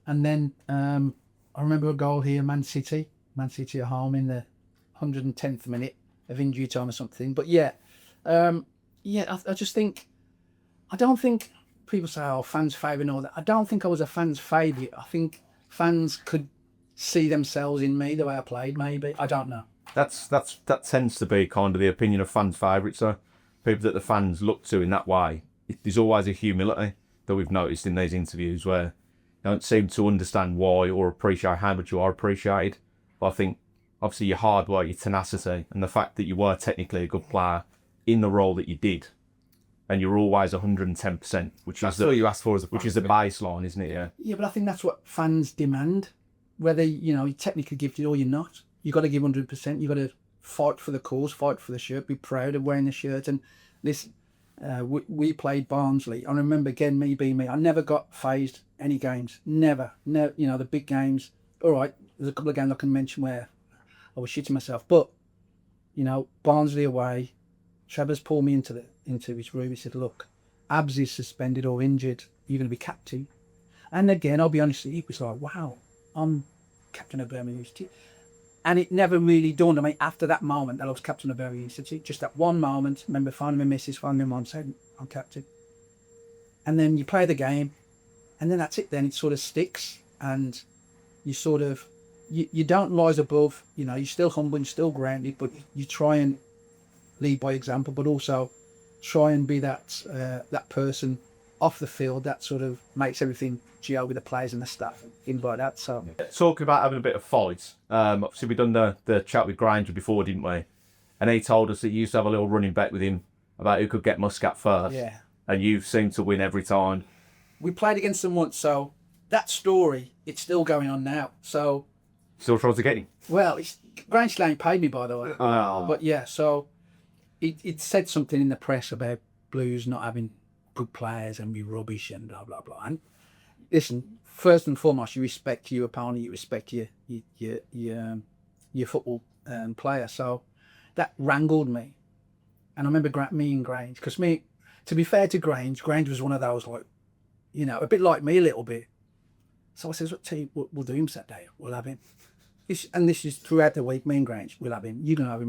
And then I remember a goal here, Man City at home in the 110th minute of injury time or something. But I just think, I don't think people say, fans' favourite and all that. I don't think I was a fan's favourite. I think fans could see themselves in me the way I played, maybe. I don't know. That tends to be kind of the opinion of fans' favourites, so people that the fans look to in that way. There's always a humility that we've noticed in these interviews where you don't seem to understand why or appreciate how much you are appreciated. But I think obviously your hard work, your tenacity, and the fact that you were technically a good player in the role that you did, and you're always 110%, which is all you ask for, which is the baseline, isn't it? Yeah, but I think that's what fans demand. Whether you're technically gifted or you're not, you got to give 100%. You got to fight for the cause, fight for the shirt, be proud of wearing the shirt. And listen, we played Barnsley. I remember again, me being me. I never got phased any games. Never. The big games. All right, there's a couple of games I can mention where I was shitting myself, but Barnsley away. Trevor's pulled me into his room. He said, "Look, Abs is suspended or injured. You're going to be captain." And again, I'll be honest, it was like, wow, I'm captain of Birmingham City. And it never really dawned on me after that moment that I was captain of Birmingham City. Just that one moment. Remember finding my missus, finding my mum, saying, "I'm captain." And then you play the game, and then that's it. Then it sort of sticks, and you sort of you don't rise above. You're still humble and still grounded, but you try and lead by example, but also try and be that person off the field that sort of makes everything gel with the players and the staff in by that. So talking about having a bit of fight, obviously we done the chat with Granger before, didn't we? And he told us that you used to have a little running bet with him about who could get Muscat first. Yeah. And you seem to win every time. We played against them once, so that story, it's still going on now. So still trying to get him? Well, Granger ain't paid me, by the way. Oh. But yeah, so it said something in the press about Blues not having good players and be rubbish and blah blah blah. And listen, first and foremost, you respect your opponent, you respect your football player. So that wrangled me, and I remember me and Grange, because to be fair to Grange was one of those like, you know, a bit like me a little bit. So I says, tell you, we'll do him Saturday. We'll have him. This is throughout the week. Me and Grange, we'll have him. You're going to have him.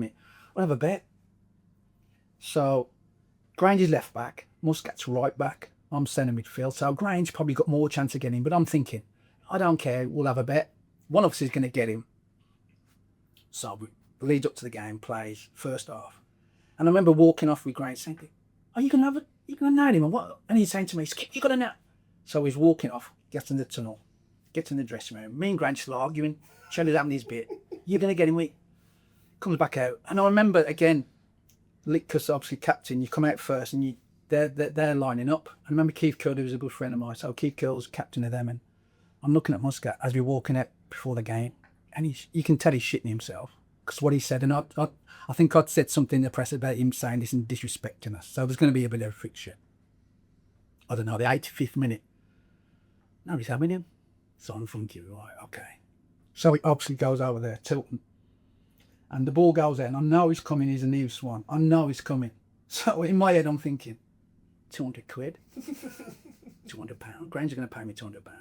We'll have a bet. So Grange is left back. Muscat's right back. I'm centre midfield. So Grange probably got more chance of getting him. But I'm thinking, I don't care. We'll have a bet. One of us is going to get him. So we lead up to the game, plays first half. And I remember walking off with Grange saying, are you going to have it? You're going to nail him? And what? And he's saying to me, Skip, you got to nail. So he's walking off, gets in the tunnel, gets in the dressing room. Me and Grange still arguing. Shelley's having his bit. You're going to get him. We comes back out. And I remember, again, because obviously captain, you come out first and they're lining up. I remember Keith Curl, who was a good friend of mine. So Keith Curl was captain of them. And I'm looking at Muscat as we're walking out before the game. And you can tell he's shitting himself. Because what he said, and I think I'd said something in the press about him saying this and disrespecting us. So there's going to be a bit of friction. I don't know, the 85th minute. Now he's having him. So I'm thinking, right, okay. So he obviously goes over there, tilting. And the ball goes in. I know he's coming, he's a new swan. I know he's coming. So in my head, I'm thinking, 200 quid? 200 pounds. Grange are going to pay me 200 pounds.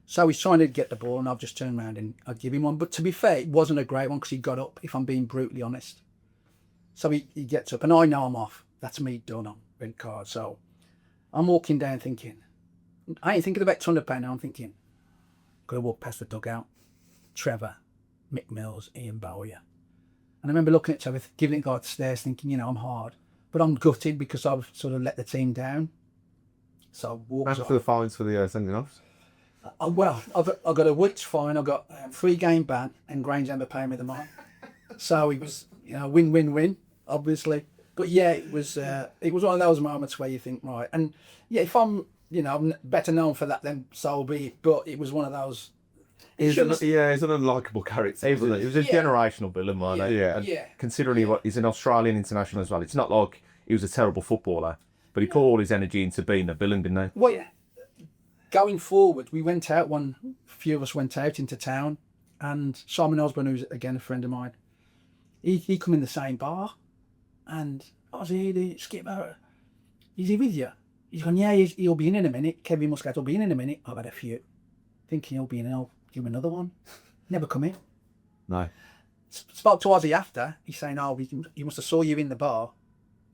So he's trying to get the ball, and I've just turned around and I'd give him one. But to be fair, it wasn't a great one because he got up, if I'm being brutally honest. So he gets up, and I know I'm off. That's me done on red card. So I'm walking down thinking, I ain't thinking about £200 now. I'm thinking, got to walk past the dugout. Trevor, Mick Mills, Ian Bowyer. And I remember looking at Trevor, giving it God stares, thinking, you know, I'm hard. But I'm gutted because I've sort of let the team down. So I walked off. For the fines for the sending offs? Well, I've got a week's fine. I've got 3-game ban, and Grange never paying me the money. So it was, you know, win-win-win, obviously. But yeah, it was one of those moments where you think, right, and yeah, if I'm, you know, I'm better known for that, then so be it. But it was one of those. He's an unlikable character. It was a generational villain, wasn't it? Yeah. Considering he's an Australian international as well, it's not like he was a terrible footballer, but he put all his energy into being a villain, didn't he? Well, yeah. Going forward, we went out, a few of us went out into town, and Simon Osborne, who's again a friend of mine, he come in the same bar, and I was here, Skip, is he with you? He's gone, yeah, he'll be in a minute. Kevin Muscat will be in a minute. I've had a few. Thinking he'll be in, I'll give him another one. Never come in. No. Spoke to Ozzy after. He's saying, he must have saw you in the bar.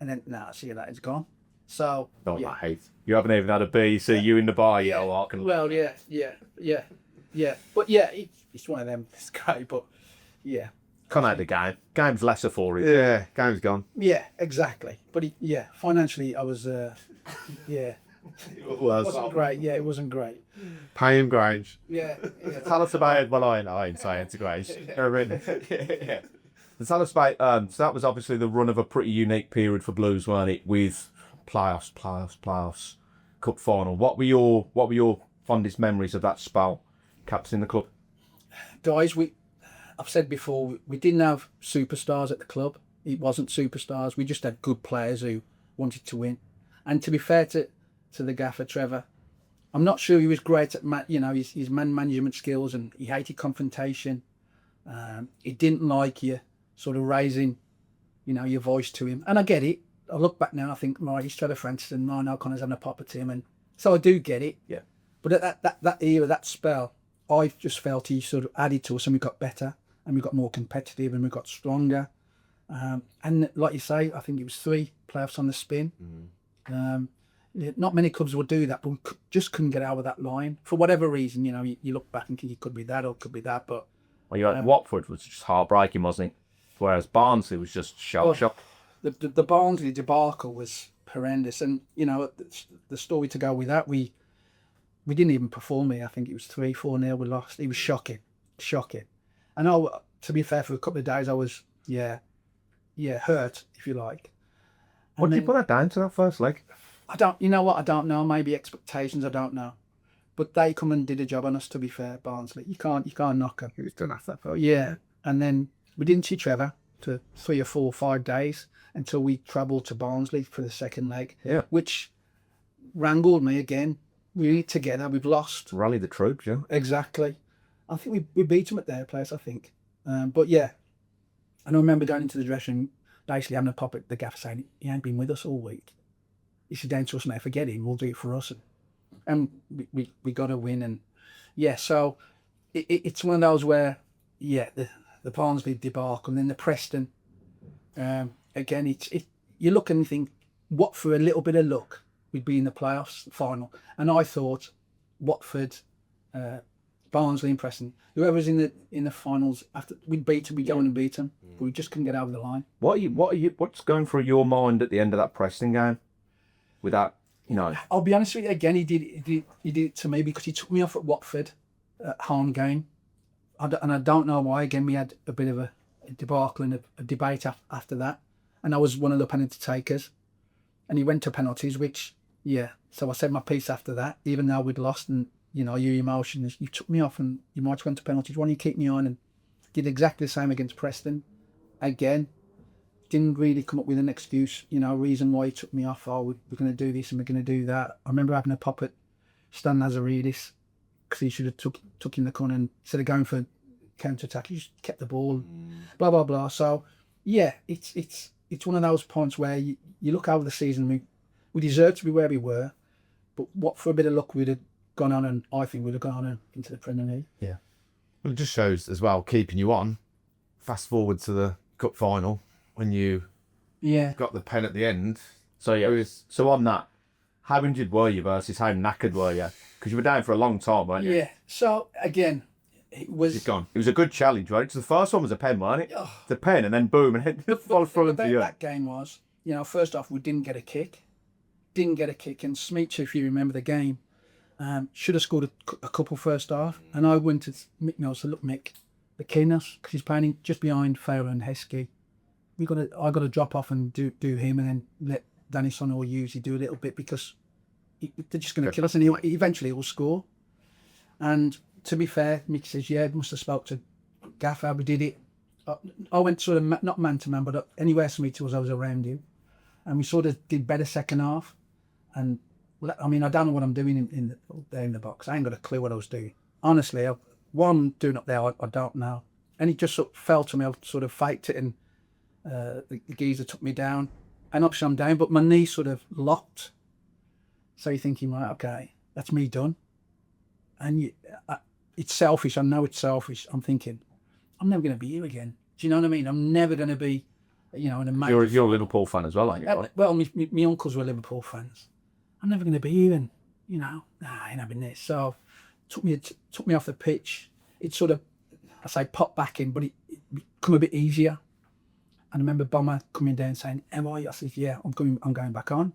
And then, see you later, it's gone. So, I hate. You haven't even had a beer, see you in the bar yet. Well, yeah. But yeah, it's one of them. It's great, but yeah. Come out the game. Game's lesser for it. Yeah, game's gone. Yeah, exactly. But financially, I was, It it wasn't great. Yeah, it wasn't great. Pay him Grange. Yeah. Tell us about it. Well, I ain't saying to Grace. Yeah. Tell us about, so that was obviously the run of a pretty unique period for Blues, weren't it? With playoffs, cup final. What were your fondest memories of that spell, captaining the club? Guys, I've said before, we didn't have superstars at the club. It wasn't superstars. We just had good players who wanted to win. And to be fair to the gaffer, Trevor, I'm not sure he was great at his man management skills, and he hated confrontation. He didn't like you sort of raising, your voice to him. And I get it. I look back now and I think, right, he's Trevor Francis and Ryan O'Connor's having a pop at him. And so I do get it. Yeah. But at that era, that spell, I just felt he sort of added to us, and we got better and we got more competitive and we got stronger. And like you say, I think it was 3 playoffs on the spin. Not many clubs would do that, but we just couldn't get out of that line. For whatever reason, you look back and think it could be that or it could be that. But well, you had Watford was just heartbreaking, wasn't it? Whereas Barnsley was just shock. The Barnsley debacle was horrendous, and the story to go with that, we didn't even perform here. I think it was 3-4-0 we lost. It was shocking. And to be fair, for a couple of days I was hurt, if you like. What did you put that down to, that first leg? I don't know. Maybe expectations. I don't know. But they come and did a job on us. To be fair, Barnsley, you can't knock them. He was done after that. Yeah, and then we didn't see Trevor for 3 or 4 or 5 days until we travelled to Barnsley for the second leg. Yeah, which wrangled me again. We together. We've lost. Rally the troops, yeah. Exactly. I think we beat them at their place. I think. But yeah, and I remember going into the dressing room, basically having a pop at the gaffer saying, "He ain't been with us all week. This is down to us now. Forget him. We'll do it for us." And and we got to win. And yeah, so it's one of those where, yeah, the Barnsley debacle and then the Preston. Again, you look and think, what for a little bit of luck, we'd be in the playoffs final. And I thought Watford, Barnsley and Preston, whoever's in the finals, after we'd go in and beat them, but we just couldn't get over the line. What's going through your mind at the end of that Preston game? With that, I'll be honest with you. Again, he did it to me because he took me off at Watford at home game, and I don't know why. Again, we had a bit of a debacle and a debate after that, and I was one of the penalty takers, and he went to penalties, which so I said my piece after that, even though we'd lost, and your emotions, you took me off and you might have went to penalties. Why don't you keep me on? And did exactly the same against Preston. Again, didn't really come up with an excuse, reason why he took me off. Oh, we're going to do this and we're going to do that. I remember having a pop at Stan Lazaridis because he should have took in the corner, and instead of going for counter-attack, he just kept the ball, blah, blah, blah. So, yeah, it's one of those points where you look over the season, we deserve to be where we were, but what for a bit of luck we'd have gone on, and I think we'd have gone on into the Premier League. Yeah. Well, it just shows as well, keeping you on. Fast forward to the cup final when you got the pen at the end. So, so on that, how injured were you versus how knackered were you? Because you were down for a long time, weren't you? Yeah. So, again, it was a good challenge, right? So the first one was a pen, wasn't it? The pen, and then boom, and it fall front to you. That game was, first off, we didn't get a kick. And Smeech, if you remember the game, should have scored a couple first half. And I went to Mick Mills to look, Mick, the keenness, because he's playing just behind Farrell and Heskey. I got to drop off and do him, and then let Danny Son or Hughes do a little bit, because they're just going to kill us, and eventually he'll score. And to be fair, Mick says, yeah, must have spoke to Gaffer. We did it. I went sort of not man to man, but anywhere Smeech was, I was around him, and we sort of did better second half. And I mean, I don't know what I'm doing in the box. I ain't got a clue what I was doing. Honestly, what I'm doing up there, I don't know. And it just sort of fell to me. I sort of faked it, and the geezer took me down. And obviously I'm down, but my knee sort of locked. So you're thinking, right, okay, that's me done. And it's selfish. I know it's selfish. I'm thinking, I'm never going to be here again. Do you know what I mean? I'm never going to be, in a major... You're a Liverpool fan as well, aren't you? Well, my uncles were Liverpool fans. I'm never going to be here, and I ain't having this. So took me off the pitch. It sort of, I say, popped back in, but it become a bit easier. And I remember Bomber coming down saying, "How are you?" I said, "Yeah, I'm going back on."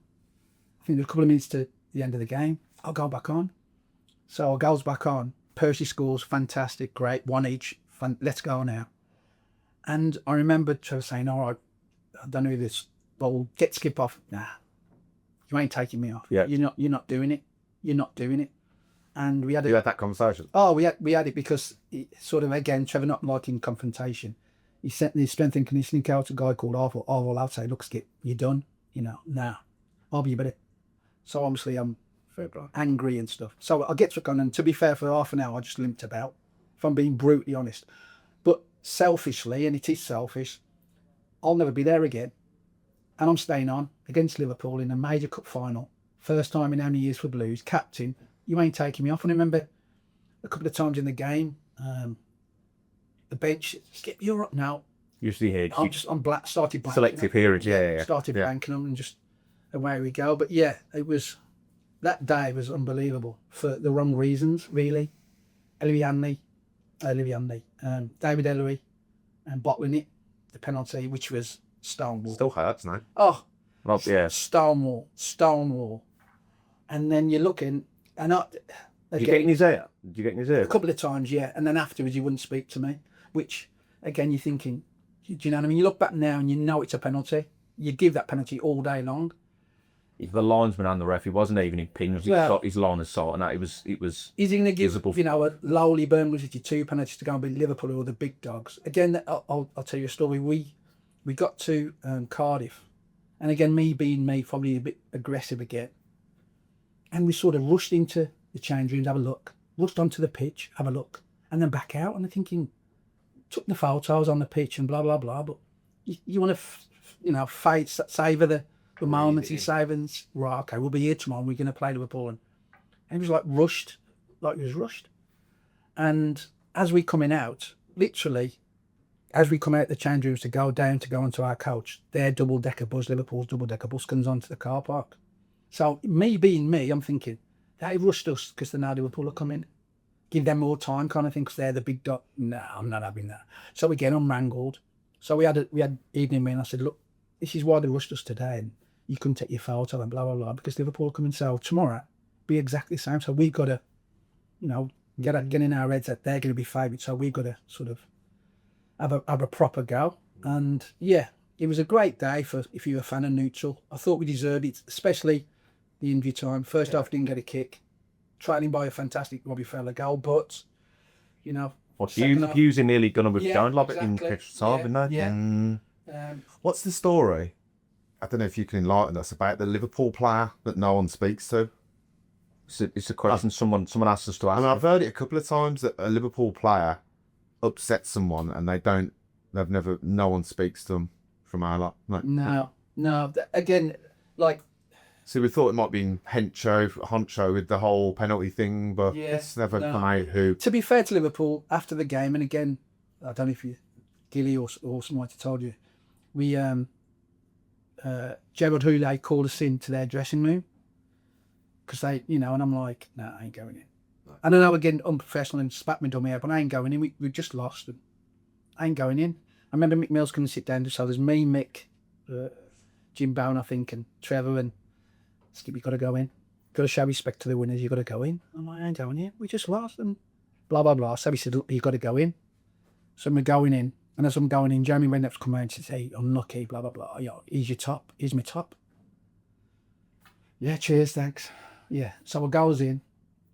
I think there's a couple of minutes to the end of the game. I'll go back on. So I goes back on. Percy scores, fantastic, great, one each. Let's go now. And I remember Trevor saying, "All right, I don't know who this. Well, get Skip off." Nah. You ain't taking me off. Yeah. You're not doing it. You're not doing it. And we had You had that conversation? Oh, we had it because sort of, again, Trevor not liking confrontation. He sent the strength and conditioning coach, a guy called Arthur. I'll say, "Look, Skip, you're done. Nah, I'll be better." So obviously I'm angry and stuff. So I get on, and to be fair, for half an hour I just limped about, if I'm being brutally honest. But selfishly, and it is selfish, I'll never be there again. And I'm staying on against Liverpool in a major cup final. First time in how many years for Blues. Captain, you ain't taking me off. And I remember a couple of times in the game, the bench, "Skip, you're up now." Usually here. Started blanking. Selective hearing, yeah. Started banking them, and just away we go. But yeah, that day was unbelievable for the wrong reasons, really. David Ellery, and bottling it, the penalty, which was Stonewall. Still hurts now. Oh, well, yeah. Stonewall. And then you're looking, and Did you get in his ear? A couple of times, yeah. And then afterwards, he wouldn't speak to me, which, again, you're thinking, do you know what I mean? You look back now and you know it's a penalty. You give that penalty all day long. The linesman and the ref, he wasn't even in pins. He got his line of sight, and that it was. Is he going to give visible. A lowly Birmingham City 2 penalties to go and beat Liverpool or the big dogs? Again, I'll tell you a story. We got to Cardiff, and again, me being me, probably a bit aggressive again, and we sort of rushed into the change room to have a look, rushed onto the pitch, have a look, and then back out. And I'm thinking, took the photos on the pitch and blah blah blah, but you want to savour the moments and savings. Right, okay, we'll be here tomorrow. We're going to play Liverpool, and And he was like rushed, like he was rushed. And as we coming out, literally, as we come out the change rooms to go onto our coach, their double-decker bus, Liverpool's double-decker bus, comes onto the car park. So me being me, I'm thinking, they rushed us because they know Liverpool are coming. Give them more time kind of thing because they're the big dot. No, I'm not having that. So again, I'm wrangled. So we had evening meeting. I said, look, this is why they rushed us today. And you couldn't take your photo and blah, blah, blah, because Liverpool are coming. So tomorrow, be exactly the same. So we've got to, get in our heads that they're going to be favourites. So we've got to sort of have a proper go. And yeah, it was a great day for if you're a fan of neutral. I thought we deserved it, especially the injury time. First half didn't get a kick. Trailing by a fantastic Robbie Fowler goal, but Hughes nearly gonna have down lob it in pitch time, didn't they? Yeah. What's the story? I don't know if you can enlighten us about the Liverpool player that no one speaks to. It's a question someone asked us to ask. I mean, I've heard it a couple of times that a Liverpool player upsets someone and no one speaks to them from our lot. No. Again, like. So we thought it might be Honcho with the whole penalty thing, but it's never come out who. To be fair to Liverpool, after the game, and again, I don't know if Gilly or someone might have told you, we Gerard Houllier called us into their dressing room because they, and I'm like, nah, I ain't going in. No. I don't know, again, unprofessional and spat me dummy out, but I ain't going in. We just lost and I ain't going in. I remember Mick Mills coming to sit down, so there's me, Mick, Jim Bowen, I think, and Trevor, and Skip, you got to go in. Got to show respect to the winners, you got to go in. I'm like, I ain't going in. We just lost and blah, blah, blah. So he said, look, you got to go in. So I'm going in. And as I'm going in, Jeremy Redknapp's come out and says, hey, I'm lucky, blah, blah, blah. Here's your top. Here's my top. Yeah, cheers, thanks. Yeah. So I goes in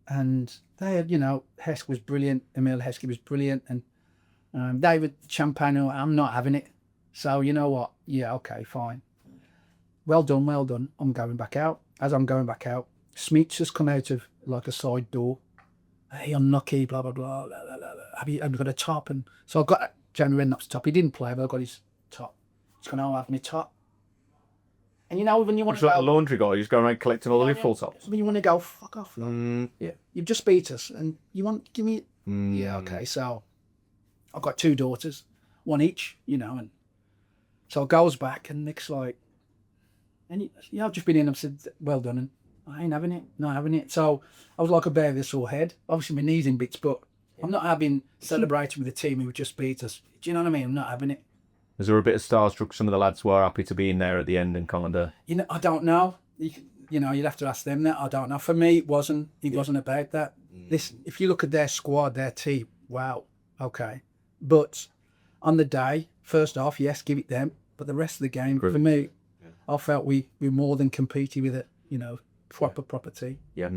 and they had, Hesk was brilliant. Emil Heskey was brilliant. And David Champagno, I'm not having it. So you know what? Yeah, okay, fine. Well done. I'm going back out. As I'm going back out, Smeets has come out of like a side door. Hey, unlucky, blah, blah, blah, blah, blah, blah. Have you got a top? And so I got Jeremy Redknapp's top. He didn't play, but I got his top. He's going, I'll have my top. And when you want to go... like the laundry guy, he's going around collecting all the full tops. When you want to go, fuck off. Yeah, you've just beat us and you want to give me... Yeah, okay, so I've got two daughters, one each, and so I goes back and Nick's like, and I've just been in and said, well done, and I ain't having it, not having it. So I was like a bear with a sore head. Obviously my knee's in bits, but I'm not having celebrating with the team who just beat us. Do you know what I mean? I'm not having it. Was there a bit of starstruck? Some of the lads were happy to be in there at the end and kind of... I don't know. You'd have to ask them that. I don't know. For me, it wasn't about that. Listen, if you look at their squad, their team, wow, okay. But on the day, first off, yes, give it them. But the rest of the game, for me, I felt we more than competed with it, proper team. Yeah.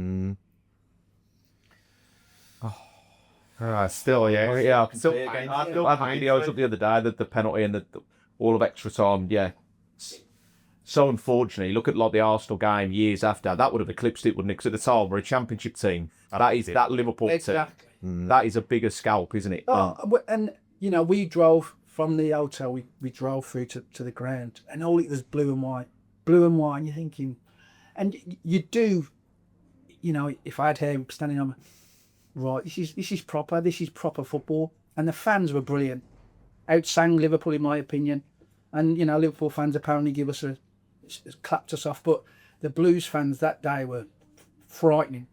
Still, yeah. I had videos up the other day that the penalty and all of extra time, yeah. So unfortunately, look at like the Arsenal game years after, that would have eclipsed it, wouldn't it? Because at the time, we're a championship team. That Liverpool team. That is a bigger scalp, isn't it? And, we drove from the hotel, we drove through to the ground, and all it was blue and white, and you're thinking, and you do, if I had hair standing on, right, this is proper football, and the fans were brilliant, outsang Liverpool in my opinion, and Liverpool fans apparently give us clapped us off, but the Blues fans that day were frightening,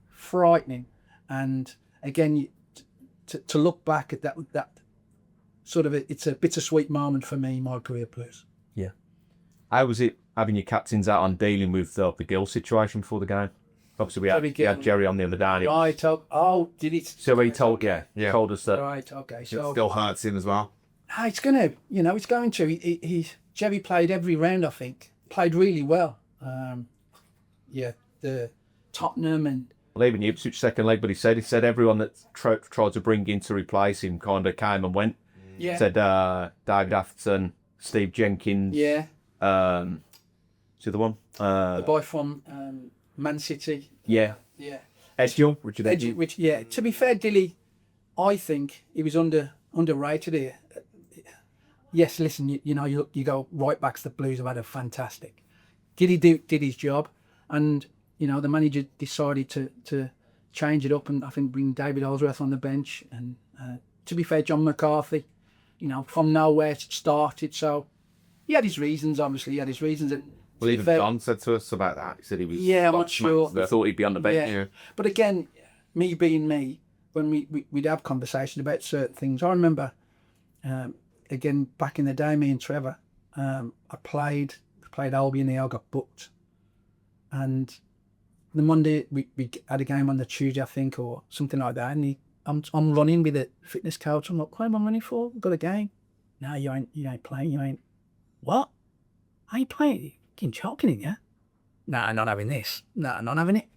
and again, to look back at that sort of it's a bittersweet moment for me in my career, Blues. Yeah. How was it having your captains out on dealing with the Gill situation before the game? Obviously, we had Jerry on the other day. Right. Did it? So he told us that. Right. Okay. So it still hurts him as well. It's gonna. It's going to. Jerry played every round. I think played really well. The Tottenham and. Leaving Ipswich second leg, but he said everyone that tried to bring in to replace him kind of came and went. Yeah. Said David Atherton, Steve Jenkins. Yeah. What's the other one? The boy from Man City. Yeah. Yeah. Richard Edge. Which, to be fair, Dilly, I think he was underrated here. Yes, listen, you go right back to the Blues have had a fantastic. Did he did his job, and the manager decided to change it up, and I think bring David Holdsworth on the bench. And to be fair, John McCarthy, you know, from nowhere started. So he had his reasons, obviously. He had his reasons. And well, even John said to us about that. He said he was... Yeah, I'm not sure. I thought he'd be on the bench. Yeah. But again, me being me, when we'd have conversations about certain things, I remember, again, back in the day, me and Trevor, I played Albion here, I got booked. And the Monday, we had a game on the Tuesday, I think, or something like that. And I'm running with a fitness coach. I'm like, what am I running for? We've got a game. No, you ain't playing. You ain't. What? I ain't playing. You're choking in, yeah? Nah, not having this. Nah, not having it.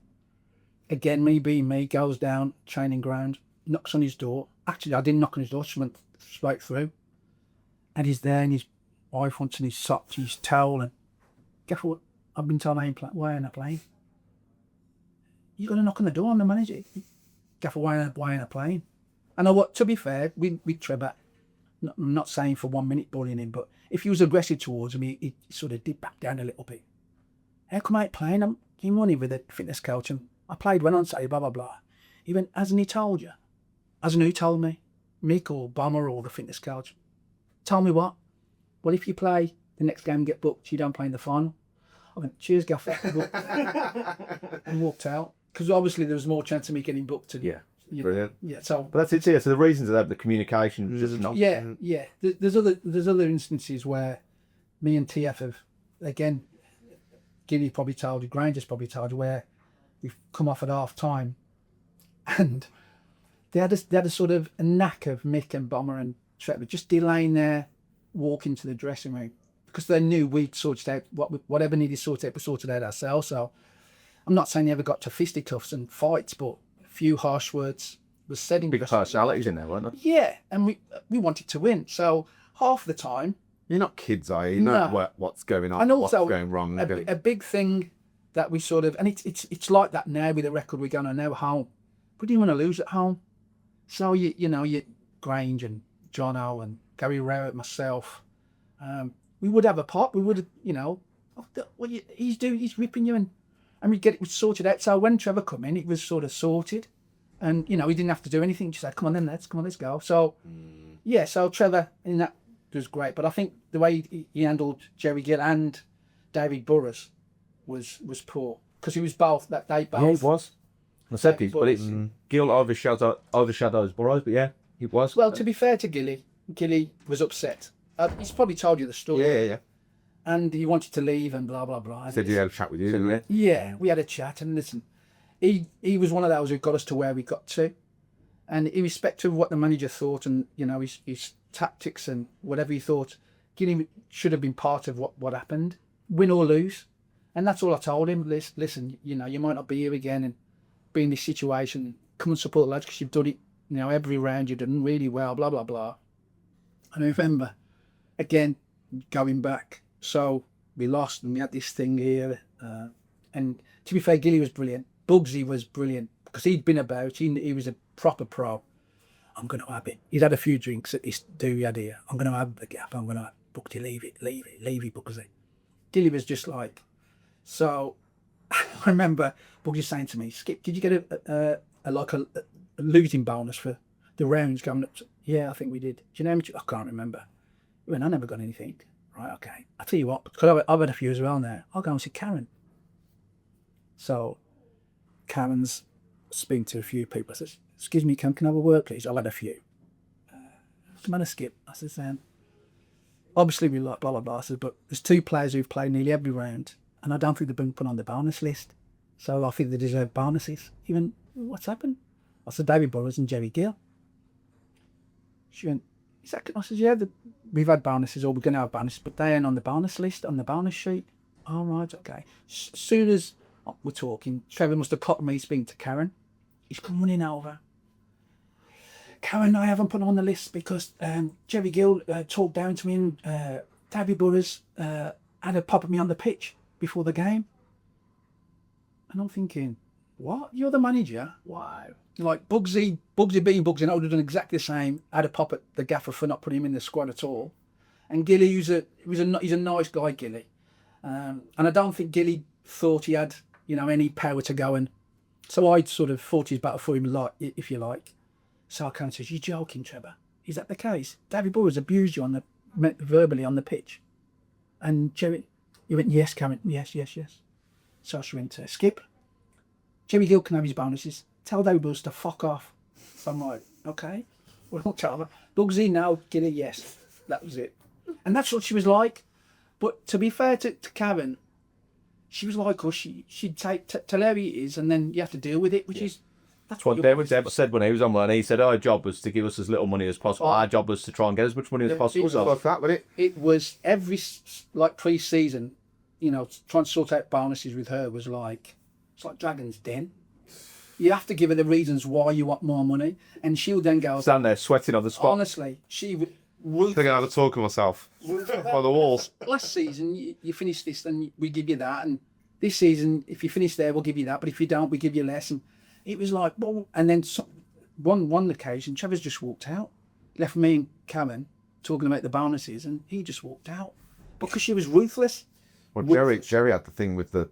Again, me being me, goes down, training ground, knocks on his door. Actually, I didn't knock on his door, she went straight through. And he's there, and his wife wants in his socks, his towel, and guess what? I've been told I ain't playing. Why ain't I playing? You got to knock on the door, I'm the manager. Guess what? Why ain't I playing? And I know what, to be fair, with Trevor, I'm not saying for 1 minute bullying him, but if he was aggressive towards him, he sort of did back down a little bit. How come I ain't playing? I'm getting money with a fitness coach, and I played well on Saturday, blah, blah, blah. He went, hasn't he told you? Hasn't who told me? Mick or Bomber or the fitness coach? Tell me what? Well, if you play the next game and get booked, you don't play in the final. I went, cheers, Gaffer. And walked out. Because obviously there was more chance of me getting booked. Yeah. Brilliant. Yeah, so... But that's it, yeah. So the reasons of that, the communication, just not... Yeah. There's other instances where me and TF have, again, Gilly probably told you, Granger's probably told you, where we've come off at half time and they had a sort of a knack of Mick and Bomber and Trevor just delaying their walk into the dressing room because they knew we'd sorted out whatever needed sorted out, we sorted out ourselves. So I'm not saying they ever got to fisticuffs and fights, but a few harsh words was said in big personalities in there, weren't there? Yeah, and we wanted to win. So half the time, you're not kids, are you? You know what's going on, and also what's going wrong. A big thing that we sort of, and it's like that now with the record we're going on now at home. We didn't want to lose at home. So you know, Grange and Jono and Gary Rowett, myself, we would have a pop. We would have, you know, what he's ripping you, and we'd get it sorted out. So when Trevor come in, it was sort of sorted, and you know, he didn't have to do anything. Just said, come on, let's go. So yeah, so Trevor in that was great, but I think the way he handled Jerry Gill and David Burrows was poor because he was both that they both. Yeah, he was. I said this, but it's Gill overshadows Burrows, but yeah, he was. Well, to be fair to Gilly was upset. He's probably told you the story. Yeah. And he wanted to leave and blah, blah, blah. Said he had a chat with you, didn't he? Yeah, we had a chat, and listen, he was one of those who got us to where we got to. And irrespective of what the manager thought and, you know, his tactics and whatever he thought, Gilly should have been part of what happened, win or lose. And that's all I told him. Listen, you know, you might not be here again and be in this situation. Come and support the lads because you've done it, you know, every round you've done really well, blah, blah, blah. And I remember, again, going back, so we lost and we had this thing here. And to be fair, Gilly was brilliant. Bugsy was brilliant because he'd been about. He was a proper pro. I'm going to have it. He'd had a few drinks at this do he had here. I'm going to have the gap. I'm going to Bugsy, leave it, Bugsy. Gilly was just like, so I remember Bugsy saying to me, Skip, did you get a losing bonus for the rounds coming up? Yeah, I think we did. Do you know how much? I can't remember. He went, I never got anything. Right, okay. I'll tell you what, because I've had a few as well now. I'll go and see Karen. So Karen's speaking to a few people. I said, excuse me, can I have a word, please? I've had a few. What's the matter, Skip? I said, obviously we like blah, blah, blah. I said, but there's two players who've played nearly every round, and I don't think they've been put on the bonus list. So I think they deserve bonuses. Even, what's happened? I said, David Burrows and Jerry Gill. She went, exactly. I said, yeah, we've had bonuses, or we're going to have bonuses, but they ain't on the bonus list, on the bonus sheet. All right, okay. As soon as we're talking, Trevor must have caught me speaking to Karen. He's come running over. Karen, I haven't put on the list because Jerry Gill talked down to me, and David Burrows had a pop at me on the pitch before the game. And I'm thinking, what? You're the manager? Wow. Like Bugsy being Bugsy, and I would have done exactly the same. Had a pop at the gaffer for not putting him in the squad at all. And Gilly, he's a nice guy, Gilly. And I don't think Gilly thought he had, you know, any power to go and So I sort of fought his battle for him, like, if you like. So I kind of says, "You're joking, Trevor? Is that the case? David Boyes abused you verbally on the pitch?" And Jerry, he went, "Yes, Karen, yes." So she went, "Skip, Jerry Gill can have his bonuses. Tell David Boyes to fuck off." So I'm like, "Okay, well, I'll tell her. Bugsy, now, get a yes." That was it. And that's what she was like. But to be fair to Karen, she was like us. She'd tell her it is, and then you have to deal with it, which is... That's what David said when he was on one. He said, "Our job was to give us as little money as possible. Our job was to try and get as much money as possible." It was like that, wasn't it? It was every, like, pre-season, you know, trying to sort out bonuses with her was like, it's like Dragon's Den. You have to give her the reasons why you want more money, and she'll then go... Stand there sweating on the spot. Honestly, she would... Thinking how to talk of myself by the walls. Last season, you finish this, then we give you that, and this season, if you finish there, we'll give you that, but if you don't, we give you less. And it was like, well, and then one occasion, Trevor's just walked out, left me and Karen talking about the bonuses, and he just walked out because she was ruthless. Well, Jerry had the thing with the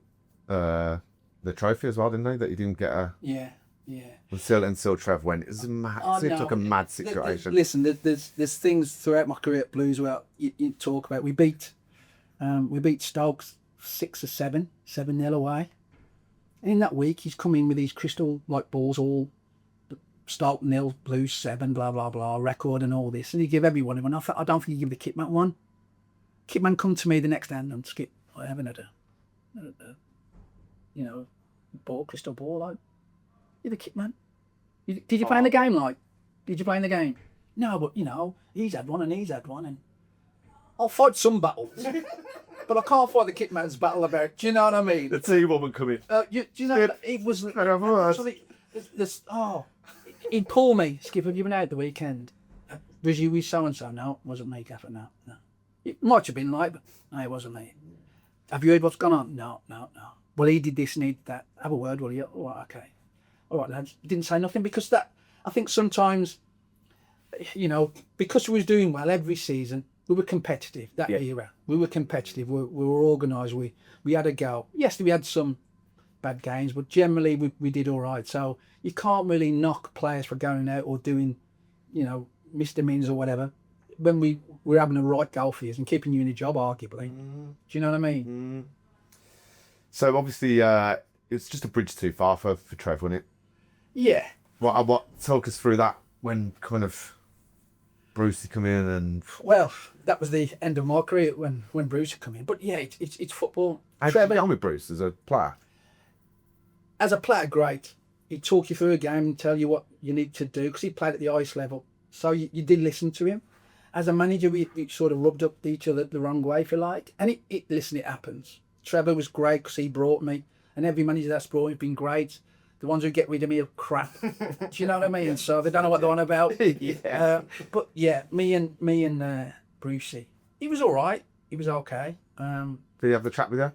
trophy as well, didn't he? That he didn't get a... Yeah. Until Trev went. It was a mad, it took a mad situation. Listen, there's things throughout my career at Blues where you talk about. We beat Stoke 6 or 7-0 away. And in that week, he's come in with these crystal like balls, all Stoke 0, Blues 7, blah blah blah, record and all this, and he give everyone one. I don't think he give the kitman one. Kitman come to me the next day and Skip, I haven't had a crystal ball like. You're the kitman. Did you play in the game? Like, did you play in the game? No, but he's had one and I'll fight some battles, but I can't fight the kitman's battle about. Do you know what I mean? The tea woman coming. Do you know it was? He'd pull me. Skip, have you been out the weekend? Was you with so and so? No, it wasn't me, Gaffer. No. It might have been like, but no, it wasn't me. Have you heard what's gone on? No. Well, he did this and he did that. Have a word, will you? Oh, okay. All right, lads. Didn't say nothing because I think sometimes, because we was doing well every season, we were competitive that era. We were competitive. We were organised. We had a go. Yes, we had some bad games, but generally we did all right. So you can't really knock players for going out or doing, misdemeanors or whatever when we're having a right goal for you and keeping you in a job, arguably. Do you know what I mean? So obviously, it's just a bridge too far for Trev, wasn't it? Yeah. What talk us through that when kind of Bruce had come in and... Well, that was the end of my career when Bruce had come in. But yeah, it's football. How did you get on with Bruce as a player? As a player, great. He'd talk you through a game and tell you what you need to do because he played at the highest level. So you did listen to him. As a manager, we sort of rubbed up each other the wrong way, if you like. And it happens. Trevor was great because he brought me. And every manager that's brought me has been great. The ones who get rid of me are crap. Do you know what I mean? So they don't know what they're on about. But yeah, me and Brucey, he was all right. He was okay. Did he have the chat with you?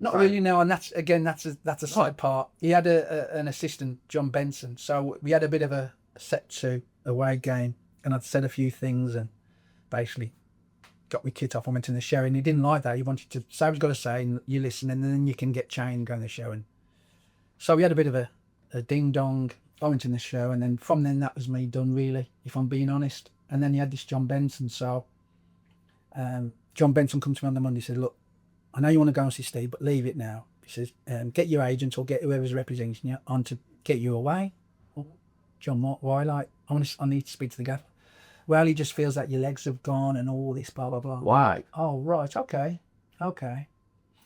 Not really, no. And that's a side part. He had an assistant, John Benson. So we had a bit of a set to away game, and I'd said a few things and basically got my kit off. I went in the show, and he didn't like that. He wanted to say what he's got to say, and you listen, and then you can get changed and go in the show. And so we had a bit of a ding dong. I went in the show, and then from then that was me done, really, if I'm being honest. And then he had this John Benson. So John Benson come to me on the Monday and said, "Look, I know you want to go and see Steve, but leave it now." He says, "Get your agent or get whoever's representing you on to get you away." Oh, John, what? Why? Like, I need to speak to the gaffer. Well, he just feels that your legs have gone and all this, blah, blah, blah. Why? Oh, right. Okay.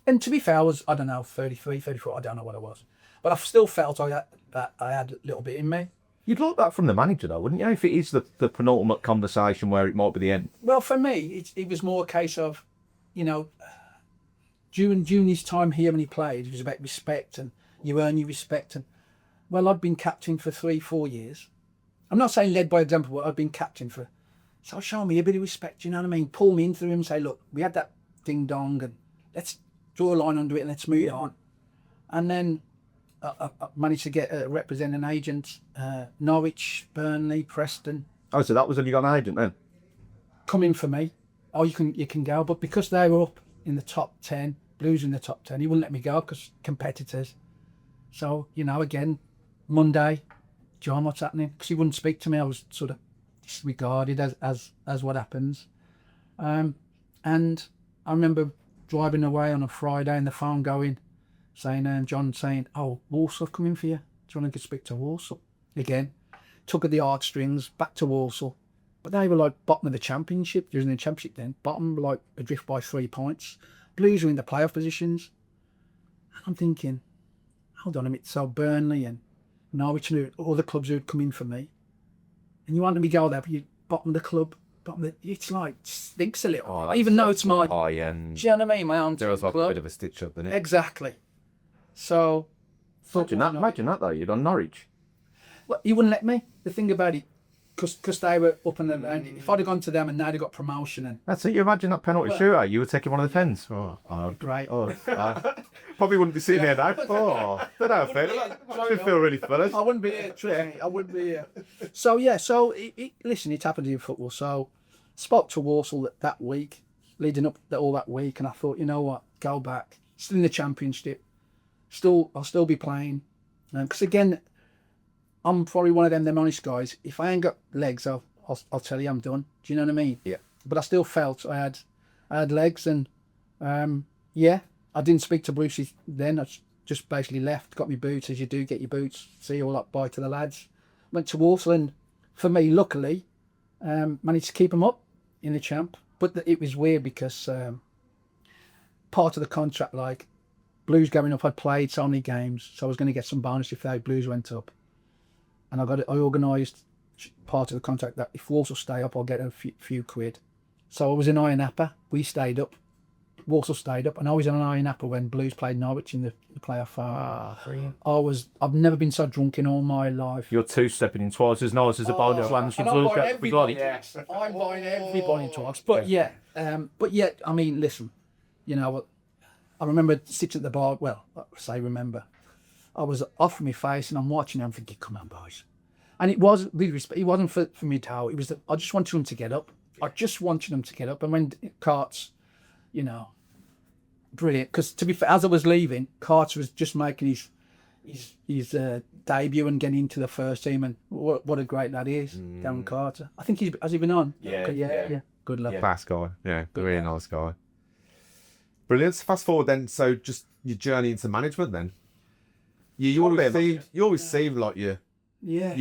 And to be fair, I was, 33, 34, I don't know what I was. But I still felt that I had a little bit in me. You'd like that from the manager, though, wouldn't you? If it is the penultimate conversation where it might be the end. Well, for me, it was more a case of, during his time here when he played, it was about respect and you earn your respect. And, well, I'd been captain for 3-4 years. I'm not saying led by example, but I'd been captain for... So show me a bit of respect, you know what I mean? Pull me into him and say, look, we had that ding-dong and let's draw a line under it and let's move it on. And then I managed to get represent an agent, Norwich, Burnley, Preston. Oh, so that was when you got an agent then? Come in for me. Oh, you can go. But because they were up in the top 10, Blues in the top 10, he wouldn't let me go because competitors. So, again, Monday, John, what's happening? Because he wouldn't speak to me. I was sort of disregarded as what happens. And I remember driving away on a Friday and the phone going, saying, John saying, oh, Walsall coming for you. Do you want to go speak to Walsall? Again, took at the heartstrings, back to Walsall. But they were like bottom of the championship. There was in the championship then. Bottom, like adrift by 3 points. Blues were in the playoff positions. And I'm thinking, hold on a minute. So Burnley and Norwich and all the clubs who would come in for me. And you want me to go there, but you bottom of the club. It's like, stinks a little. Even though it's my... high end. Do you know what I mean? My own There was like club. a bit of a stitch up, didn't it? Exactly. So... Imagine that though, you'd on Norwich. Well, he wouldn't let me. The thing about it, because they were up and around. If I'd have gone to them and they'd have got promotion and... That's it, you imagine that penalty shootout, you were taking one of the pens. Great. Probably wouldn't be sitting here now. Oh, don't know, Phil. I feel really fellas. I wouldn't be here, trust me. I wouldn't be here. So, yeah, listen, it happened in football. So, spoke to Walsall that week, leading up all that week, and I thought, you know what, go back. Still in the championship. I'll still be playing. Because, again, I'm probably one of them honest guys. If I ain't got legs, I'll tell you I'm done. Do you know what I mean? Yeah. But I still felt I had legs, and yeah, I didn't speak to Brucey then. I just basically left, got my boots, as you do, get your boots, see you all up, bye to the lads. Went to Walsall, and for me, luckily, managed to keep them up in the champ. But it was weird because part of the contract, like Blues going up, I'd played so many games, so I was going to get some bonus if the Blues went up. And I organised part of the contract that if Walsall stay up, I'll get a few quid. So I was in Iron Apper. We stayed up. Walsall stayed up, and I was in an Iron Apper when Blues played Norwich in the playoff. I've never been so drunk in all my life. You're two-stepping in twice as nice as a bowl of slams. I'm buying everybody twice. But yeah, I mean, listen, you know what? I remember sitting at the bar. Well, I say remember. I was off my face and I'm watching and I'm thinking, come on, boys. And it was, with respect, it wasn't for me to how. It was that I just wanted them to get up. I just wanted them to get up. And when Carts, you know, brilliant. Because to be fair, as I was leaving, Carts was just making his debut and getting into the first team. And what a great lad he is, Darren Carter. I think has he been on? Yeah. Good luck. Yeah. Class guy. Yeah, really nice guy. Brilliant. Fast forward then. So just your journey into management then. You always seem like you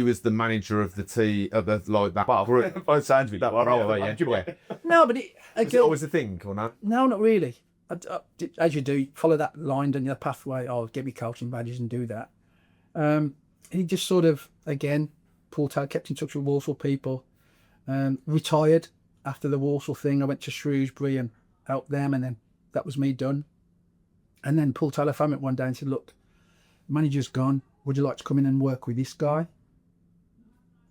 was the manager of the team of the that group. By the sounds of it, that role, yeah. No, but was it always a thing or not? No, not really. As you do, follow that line down your pathway. I'll get me coaching badges and do that. He just sort of again pulled out, kept in touch with Walsall people. Retired after the Walsall thing. I went to Shrewsbury and helped them, and then that was me done. And then Paul Taylor found me one day and said, "Look, manager's gone. Would you like to come in and work with this guy?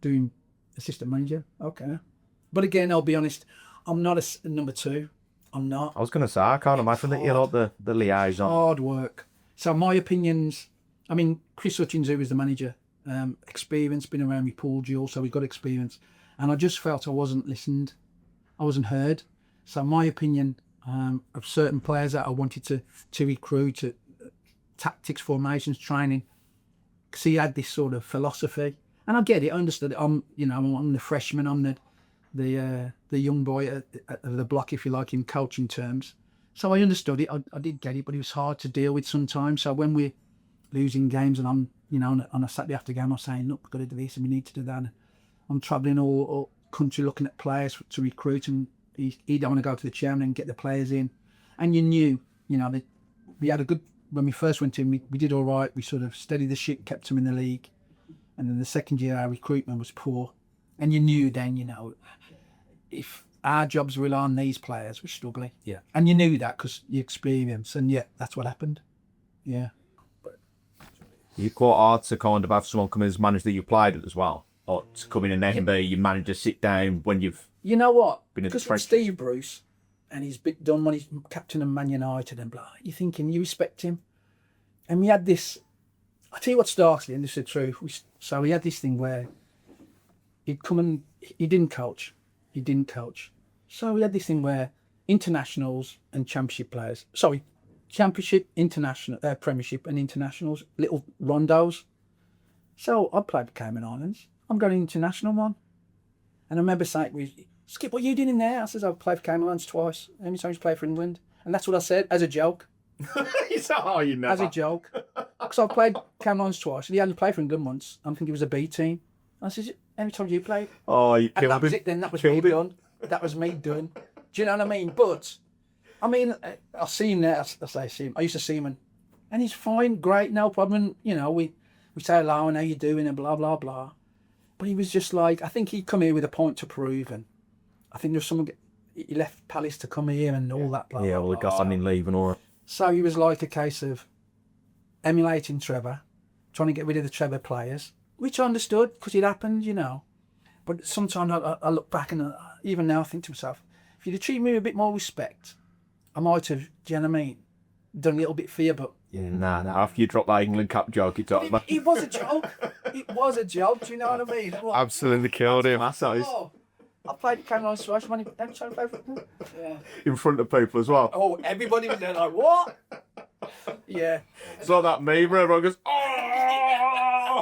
Doing assistant manager." Okay. But again, I'll be honest, I'm not a number two. I'm not. I was going to say, I can't imagine that you're not the liaison. Hard work. So my opinions, I mean, Chris Hutchins, who was the manager, experience, been around with Paul Jewell, so we've got experience. And I just felt I wasn't listened. I wasn't heard. So my opinion of certain players that I wanted to recruit, to tactics, formations, training, because he had this sort of philosophy, and I get it, I understood it. I'm the freshman, I'm the young boy of the block, if you like, in coaching terms. So I understood it. I did get it, but it was hard to deal with sometimes. So when we're losing games, and I'm, on a Saturday after game, I'm saying, look, we've got to do this and we need to do that. And I'm travelling all country looking at players to recruit, and he don't want to go to the chairman and get the players in. And you knew, that we had a good. When we first went in, we did all right. We sort of steadied the ship, kept them in the league. And then the second year, our recruitment was poor. And you knew then, if our jobs rely on these players, we're struggling. Yeah. And you knew that because you experienced. And yeah, that's what happened. Yeah. You're quite hard to kind of have someone come in as manager that you played at as well. Or to come in and then be your manager, sit down when you've... You know what? Been in the because trenches. Steve Bruce... and he's done when he's captain of Man United and blah. You're thinking, you respect him. And we had this, I'll tell you what started, and this is the truth. So we had this thing where he'd come and he didn't coach. So we had this thing where internationals and championship players, championship, international, Premiership and internationals, little rondos. So I played for Cayman Islands. I'm going international one. And I remember saying, Skip, what are you doing in there? I said, I've played for Cayman Islands twice. How many times you played for England? And that's what I said, as a joke. You never. As a joke. Because I played Cayman Islands twice, and he hadn't played for England once. I'm thinking it was a B team. I said, how many times you played? Oh, you and killed that was him. it then. That was me done. That was me done. Do you know what I mean? But, I mean, I see him there. I see him. I used to see him, and he's fine, great, no problem. You know, we say hello and how you doing and blah, blah, blah. But he was just like, I think he'd come here with a point to prove, and I think there's someone, he left Palace to come here and all that, blah, Yeah, blah, well, the blah. gardening leave and all that. So he was like a case of emulating Trevor, trying to get rid of the Trevor players, which I understood because it happened, you know. But sometimes I look back and even now I think to myself, if you'd have treated me with a bit more respect, I might have, do you know what I mean, done a little bit for you, but... Yeah, nah. After you dropped that England Cup joke, you talked about... It was a joke. It was a joke, do you know what I mean? What? Absolutely killed him. Oh, I played Cayman Islands twice, every time I played football. Yeah. In front of people as well. Oh, everybody was there like, what? Yeah. It's like that meme where everyone goes, oh!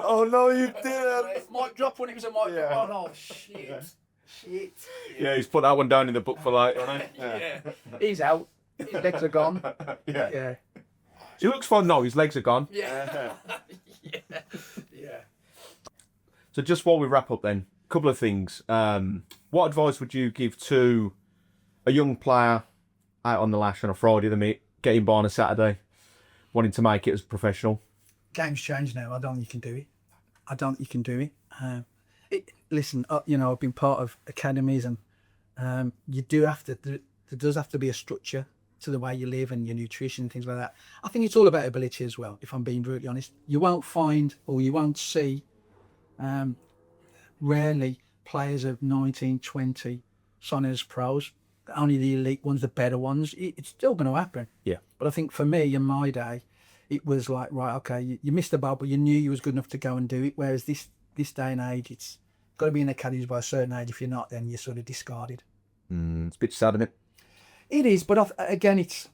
Oh no, you didn't. Mic drop when it was a mic Yeah. drop. Oh, no, shit. Shit. Yeah, he's put that one down in the book for like, hasn't he? Yeah. He's out. His legs are gone. Yeah. Yeah. He looks fine now, his legs are gone. Yeah. Yeah. So just while we wrap up then, a couple of things. What advice would you give to a young player out on the lash on a Friday, getting by on a Saturday, wanting to make it as a professional? Game's changed now. I don't think you can do it. I don't think you can do it. Listen, you know, I've been part of academies, and you do have to. There does have to be a structure to the way you live and your nutrition and things like that. I think it's all about ability as well. If I'm being brutally honest, you won't find or you won't see, rarely players of 19, 20 sign as pros. Only the elite ones, the better ones. It's still going to happen. Yeah. But I think for me, in my day, it was like, right, okay, you missed the boat, but you knew you was good enough to go and do it. Whereas this day and age, it's got to be in academies by a certain age. If you're not, then you're sort of discarded. It's a bit sad, isn't it? It is, but again, it's,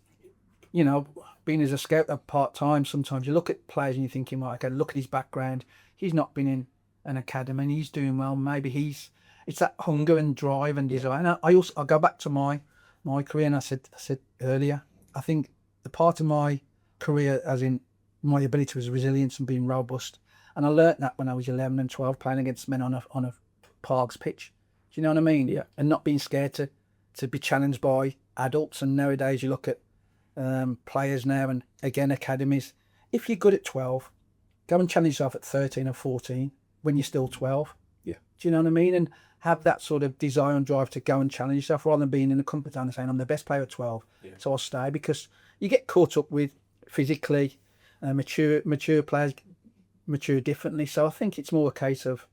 you know, being as a scout part-time, sometimes you look at players and you're thinking, right, okay, look at his background. He's not been in an academy and he's doing well. Maybe it's that hunger and drive and desire. And I go back to my career, and I said earlier, I think the part of my career, as in my ability, was resilience and being robust. And I learnt that when I was 11 and 12, playing against men on a parks pitch. Do you know what I mean? Yeah. And not being scared to be challenged by adults. And nowadays you look at players now, and again, academies. If you're good at 12, go and challenge yourself at 13 or 14 when you're still 12. Yeah. Do you know what I mean? And have that sort of desire and drive to go and challenge yourself, rather than being in the comfort zone and saying, I'm the best player at 12, so I'll stay. Because you get caught up with physically mature players mature differently. So I think it's more a case of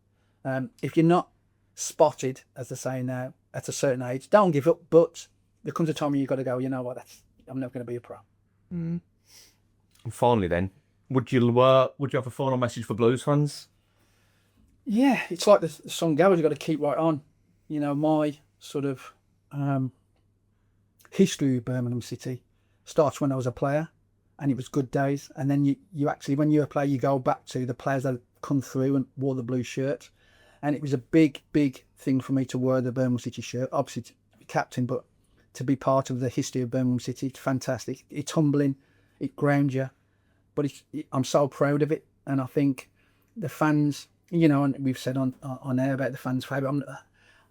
if you're not spotted, as they say now, at a certain age, don't give up. But there comes a time when you've got to go, you know what, I'm never going to be a pro. And finally then, would you have a final message for Blues fans? Yeah, it's like the song goes, you've got to keep right on. You know, my sort of history with Birmingham City starts when I was a player, and it was good days. And then you actually, when you're a player, you go back to the players that come through and wore the blue shirt. And it was a big, big thing for me to wear the Birmingham City shirt, obviously to be captain, but to be part of the history of Birmingham City. It's fantastic. It's humbling. It grounds you. But I'm so proud of it. And I think the fans, you know, and we've said on air about the fans' favourite.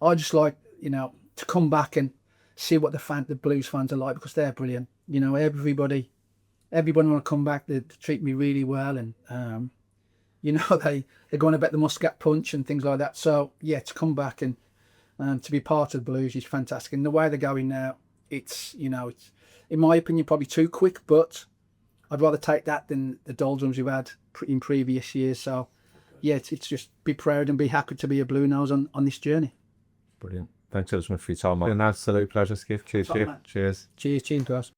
I just like, you know, to come back and see what the Blues fans are like, because they're brilliant. You know, everybody want to come back. They treat me really well, and you know, they're going about the Muscat Punch and things like that. So yeah, to come back and to be part of the Blues is fantastic. And the way they're going now, it's, you know, it's, in my opinion, probably too quick, but I'd rather take that than the doldrums we've had in previous years. So yeah, it's just be proud and be happy to be a Blue Nose on this journey. Brilliant. Thanks so much for your time, Mike. An absolute pleasure, Skip. Cheers. Top man. Cheers. Cheers, guys.